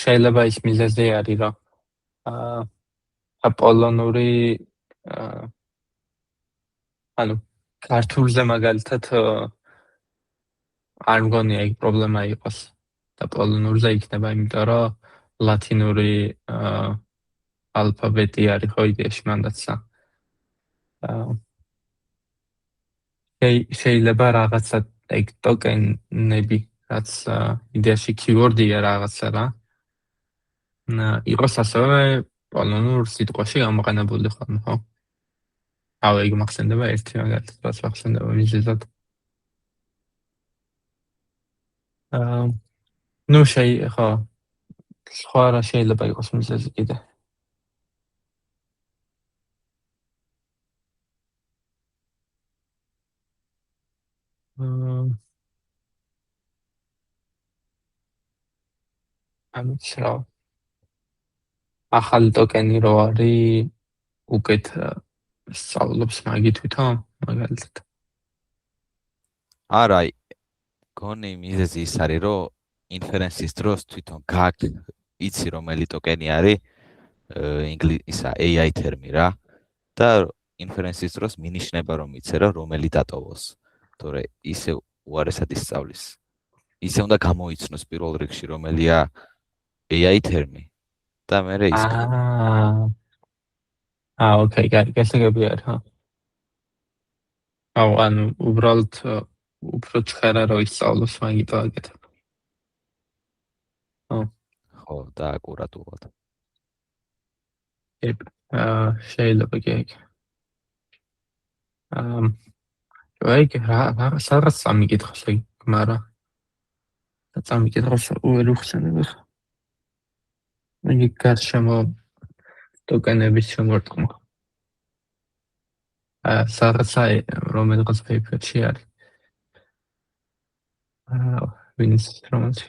შეიძლება ის მიზეზი არის რომ პოლონური ანუ ქართულზე მაგალითად არ მგონია იქ პრობლემა იყოს და პოლონურზე იქნება, იმიტომ რომ ლათინური ალფაბეტი არის ხო იდეაში მანდაცა. შეიძლება რაღაცა ეგ ტოკენები, რაც იდეაში keyword-ია რაღაცა რა. იყოს ასევე პოლონურ სიტყვაში გამოყენებული ხოლმე, ხო? ეგ მახსენდება ერთი მაგალითად, რაც მახსენდება მიზეზად. ნუ ხო, სხვა რა შეიძლება იყოს მიზეზი კიდე. რა ახალი ტოკენი რო არის უკეთ სწავლობს მაგი თვითონ მაგალითად. არა, გონი მიზეზი ის არის რომ ინფერენსის დროს თვითონ იცი რომელი ტოკენი არის ისა AI ტერმი რა და ინფერენსის დროს მინიშნება რომ იცე რომ რომელი დატოვოს. თორე ისე უარესად ისწავლის. ისე უნდა გამოიცნოს პირველ რიგში რომელია AI ტერმი და მერე ის. ოკეი, გასაგები არის, ხო? ანუ უბრალოდ უფრო ცხერა რო ისწავლოს მაგიტო აკეთებ. ხო, და აკურატულად. შეიძლება კი. რაღაც სამიკითხოს ეგ, მაგრამ სამიკითხოს ვერ უხსენებ. იგი გარშემო ტოკენების შემორტყმა. რაღაცა რომელიღაც paper-ში არის. ვინც რომანში.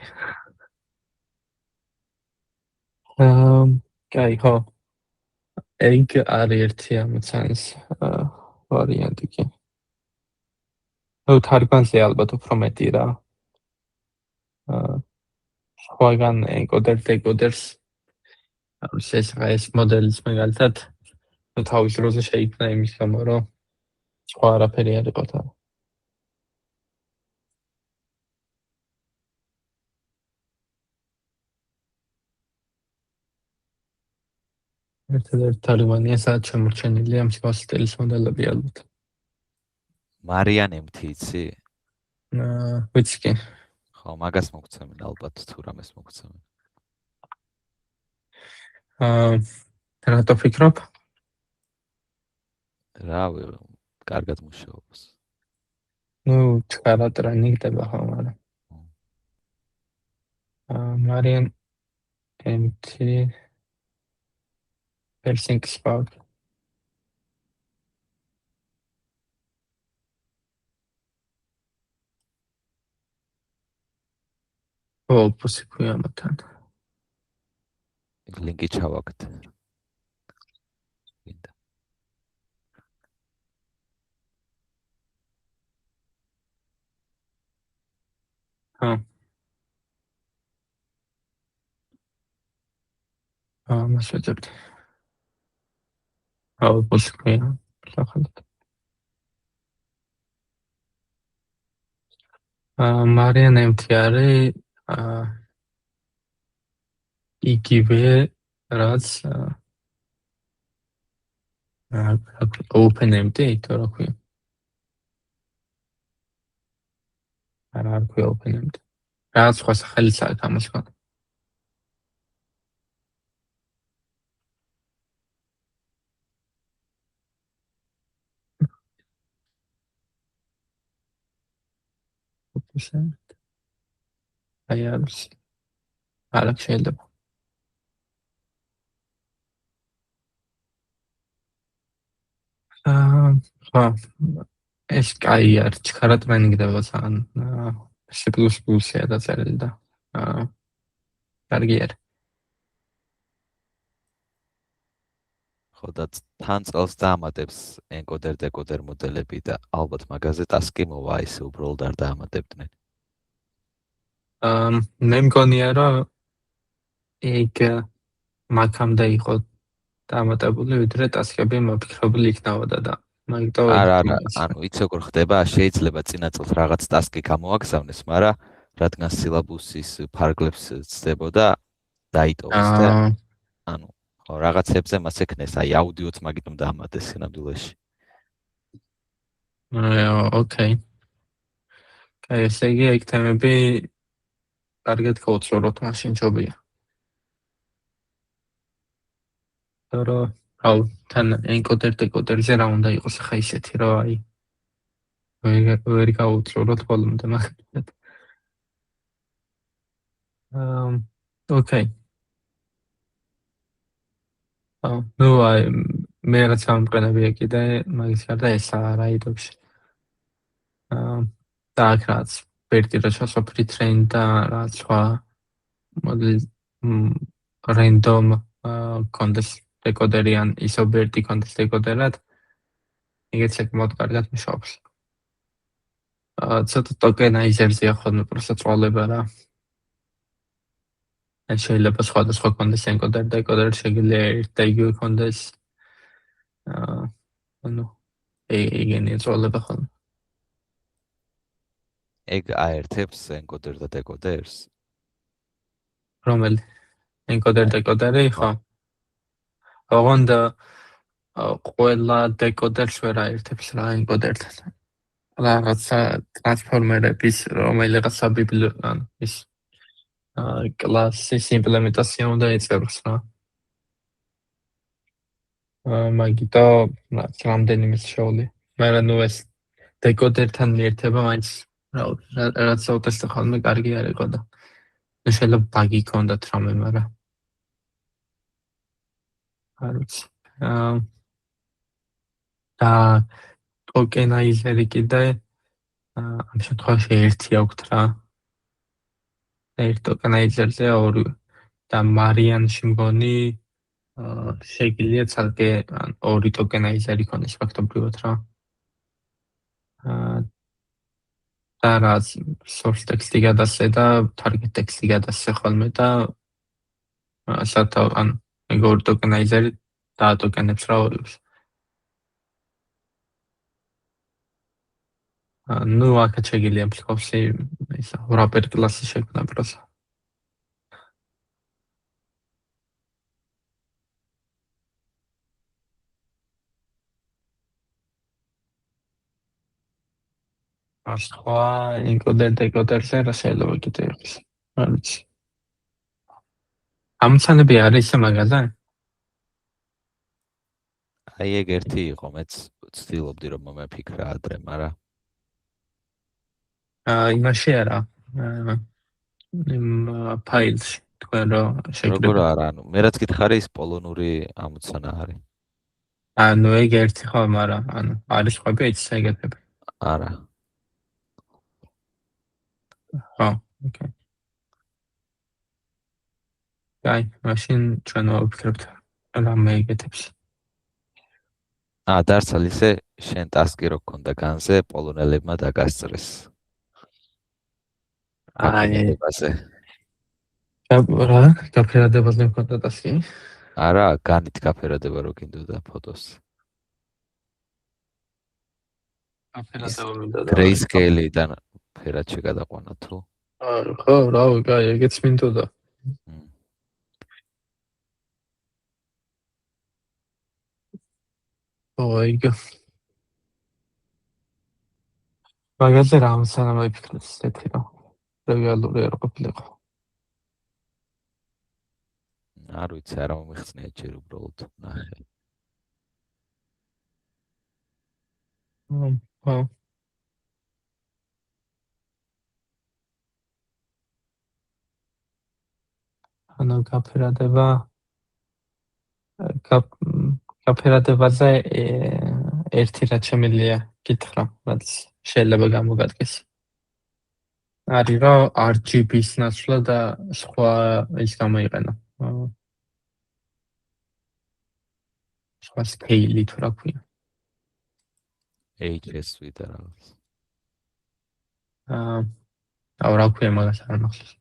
კაი, ხო. ეგ არის ერთი ამოცანის ვარიანტი კი. თარგმანზე ალბათ უფრო მეტი რა. სხვაგან encoder decoders ეს მოდელის მაგალითად თავის დროზე შეიქმნა იმის გამო, რომ სხვა არაფერი არ იყო თან. ერთადერთი თარგმანია, სადაც შემორჩენილია მსგავსი სტილის მოდელები ალბათ. მარიანემთი იცი? ვიცი კი. ხო, მაგას მოგცემენ ალბათ თუ რამეს მოგცემენ. რატო ფიქრობ? რავი, კარგად მუშაობს. ჩქარა ტრენინგდება ხო, მაგრამ Marian empty Helsinki Spark. Opposite ამათან. ლინკი ჩავაგდ. მინდა. მას ვეძებდი. Opposite სახალხო. Marian empty არის იგივე რაც open empty თუ რა ქვია. არა ქვია open empty. რაც სხვა სახელიც აქვს ამას ხო. აი არის. არა შეიძლება. ხო. ეს კაი არის, ჩქარა ტრენინგდება ძალიან C++-ია დაწერილი და კარგი არის. ხო და თან წელს დაამატებს encoder decoder მოდელები და ალბათ მაგაზე ტასკი მოვა ისე უბრალოდ არ დაამატებდნენ. მე მგონია რომ ეგ მაგამდე იყო დამატებული ვიდრე ტასკები მოფიქრებული იქნებოდა და მაგიტომ არა, ანუ იცი როგორ ხდება, შეიძლება წინა წელს რაღაც ტასკი გამოაგზავნეს, მაგრამ რადგან სილაბუსის ფარგლებს ცდებოდა დაიტოვეს და ანუ ხო რაღაცებზე მას ეკნეს, აი აუდიოც მაგიტომ დაამატეს სინამდვილეში. ოკეი. კაი, ესე იგი ეგ თემები კარგად გავუწოროთ მაშინ ჯობია. Toro, თან encoder decoder-ზე რა უნდა იყოს ახლა ისეთი რომ აი ვერ გავუწოროთ ბოლომდე მაგალითად. ოკეი. ნუ აი მე რაც ამყენებია კიდე მაგის გარდა ესა რაიდებში. და აქ რაც ბერტი რა ჩასოფრი train და რაც სხვა მოდელი random context decoder-ი ან isoberti context decoder-ად ეგეც საკმაოდ კარგად მუშაობს. ცოტა tokenizer-ზე ახლა პროსტა წვალება რა. ან შეიძლება სხვადასხვა context encoder decoder შეგიძლია ერთ და იგივე context ანუ ეგენი წვალება ხოლმე. ეგ აერთებს encoder და decoders. რომელი encoder decoder-ი ხო? ოღონდ ყველა decoder-ს ვერ აერთებს რა encoder-თან. რაღაცა ტრანსფორმერების რომელიღაცა ბიბლიოთეკა ის კლასის იმპლემენტაცია უნდა ეწევოს რა. მაგიტომ რამდენიმე შეეული. მაგრამ ნუ ეს decoder-თან მიერთება მაინც რაც უტესტა ხოლმე კარგი არ იყო და შეიძლება ბაგი ქონდათ რამე, მაგრამ არ ვიცი. და tokenizer-ი კიდე ამ შემთხვევაში ერთი აქვთ რა. ერთ tokenizer-ზე ორი და Marian-ში მგონი შეგიძლია ცალკე ორი tokenizer-ი ქონდეს ფაქტობრივად რა. და რაც source text-ი გადასცე და target text-ი გადასცე ხოლმე და სათავე ან ეგ ორი tokenizer-ი დაატოკენებს რა ორებს. ნუ აქ შეგიძლია მსგავსი ისა wrapper კლასი შექმნა პროსა. სხვა encoder decoder-ზე რა შეიძლება კიდე იყოს. არ ვიცი. ამცანები არის მაგაზე? აი ეგ ერთი იყო, მეც ვცდილობდი რომ მომეფიქრა ადრე, მაგრამ იმაში არა. იმ ფაილში თქვენ რომ როგორ შეგრებთ. არა, ანუ მე რაც გითხარი ის პოლონური ამოცანა არის. ანუ ეგ ერთი ხო, მაგრამ ანუ არის ხვები ეგეთები. არა. ხო, ოკეი. აი, მაშინ ჩვენ ვფიქრებთ რამე ეგეთებს. დარცალ ისე შენ ტასკი რო ქონდა განზე პოლონელებმა დაგასწრეს. გაფერადებაზე. რა? გაფერადებაზე მქონდა ტასკი? არა, განით გაფერადება რო გინდოდა ფოტოს. გაფერადება მინდა და გრეისკეილიდან ფერად შეგადაყვანა თუ? ხო, რავი, კაი, ეგეც მინდოდა. ეგ მაგაზე რა ამცანა მიფიქრეთ ისეთი რომ რეალური არ ყოფილიყო. არ ვიცი, არა მომიხსნია ჯერ უბრალოდ ნახე. ხო. ანუ გაფერადებაზე ერთი რაც შემიძლია გითხრა, რაც შეიძლება გამოგადგეს. არის რომ RGB-ს ნაცვლად და სხვა ის გამოიყენა. სხვა scale-ი თუ რა ქვია. HSV და რაღაც. რა ქვია მაგას არ მახსოვს.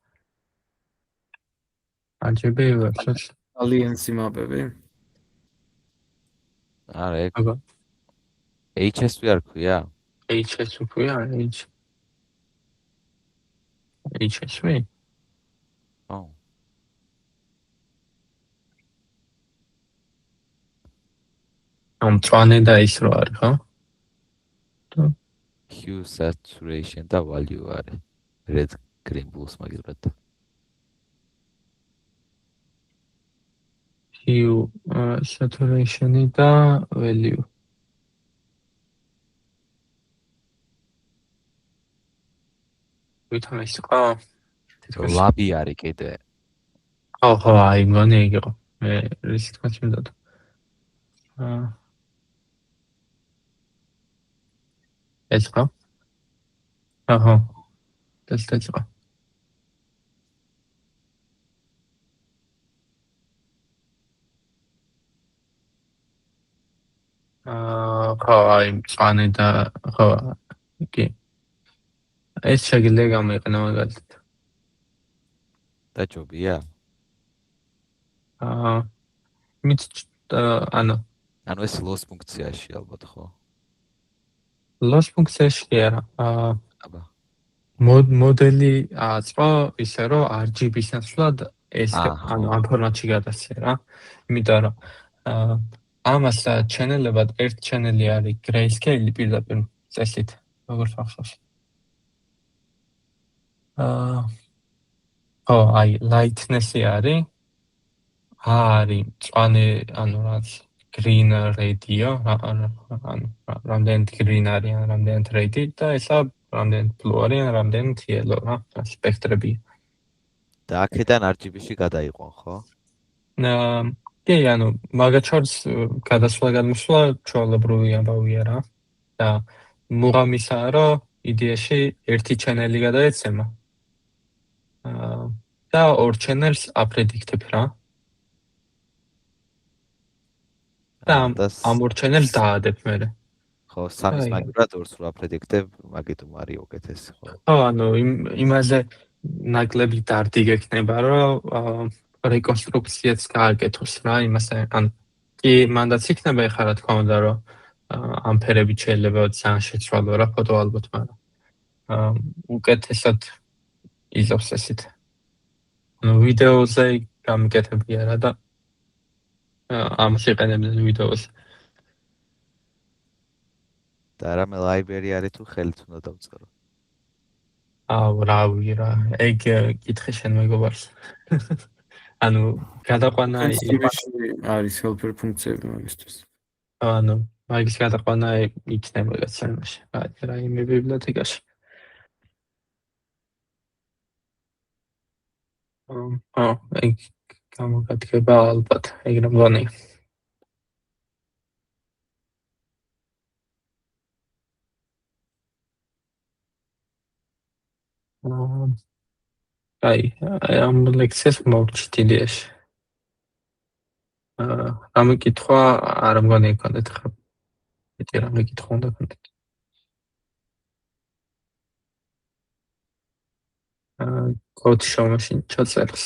RGB versus Alliance mapები. არა, ეგ აბა HSV არ ქვია? HS ქვია, HSV? ხო. მწვანე და ის რო არის, ხო? Hue saturation და value არის. Red green blues მაგალითად. Hue saturation-ი და value. ვითომ ის ყო? ლაბი არის კიდე. ხო, აი მგონი იგი ყო. მე რისი თქმა მინდოდა. ეს ყო? აჰა. ეს ყო. ხო, აი მწვანე და ხო, კი. ეს შეგიძლია გამოიყენო მაგალითად. დაჯობია? ანუ ეს loss ფუნქციაში ალბათ ხო? loss ფუნქციაში არა. აბა. მოდელი აწყო ისე რომ RGB-ს ნაცვლად ეს ანუ ამ ფორმატში გადასცე რა. იმიტომ რომ ამას ჩენელებად ერთ ჩენელი არის grayscale პირდაპირ წესით, როგორც ახსოვს. ხო, აი lightness-ი არის. არის მწვანე, ანუ რაც green radio, ანუ რამდენად green არის, რამდენად red და ესა რამდენად blue არის, რამდენად yellow რა, სპექტრები. და აქედან RGB-ში გადაიყვან, ხო? კი, ანუ მაგათ შორის გადასვლა-გადმოსვლა ჩვეულებრივი ამბავია რა. და მუღამისაა, რომ იდეაში ერთი ჩენელი გადაეცემა. და ორ ჩენელს აპრედიქტებ რა. და ამ ორ ჩენელს დაადებ მე. ხო, სამის მაგივრად ორს რა პრედიქტებ, მაგით უმარი უკეთესი, ხო? ხო, ანუ იმაზე ნაკლები დარდი გექნება, რომ რეკონსტრუქციაც გააკეთოს რა, იმასე, ან კი მანდაც იქნება ეხლა რა თქმა უნდა, რომ ამფერები შეიძლება ძალიან შეცვალო რა ფოტო ალბათ, მაგრამ უკეთესად იზავს ესეთ. ანუ ვიდეოზე გამიკეთებია რა და ამას იყენებდნენ ვიდეოს. და რამე library არის თუ ხელით უნდა დავწერო. რავი რა, ეგ კითხე შენ მეგობარს. ანუ გადაყვანა არის helper ფუნქციები მაგისთვის. ანუ მაგის გადაყვანა იქნება გაცემაში. რა იმ ბიბლიოთეკაში. ეგ გამოგადგება ალბათ, ეგრე მგონი. ამ ლექციას მოვჭით იდეაში. რამე კითხვა არ მგონი იქონდეთ ხა. მეტი რამე კითხვა უნდა ქონდეთ. კოდი შოვ მაშინ ჩაწერს.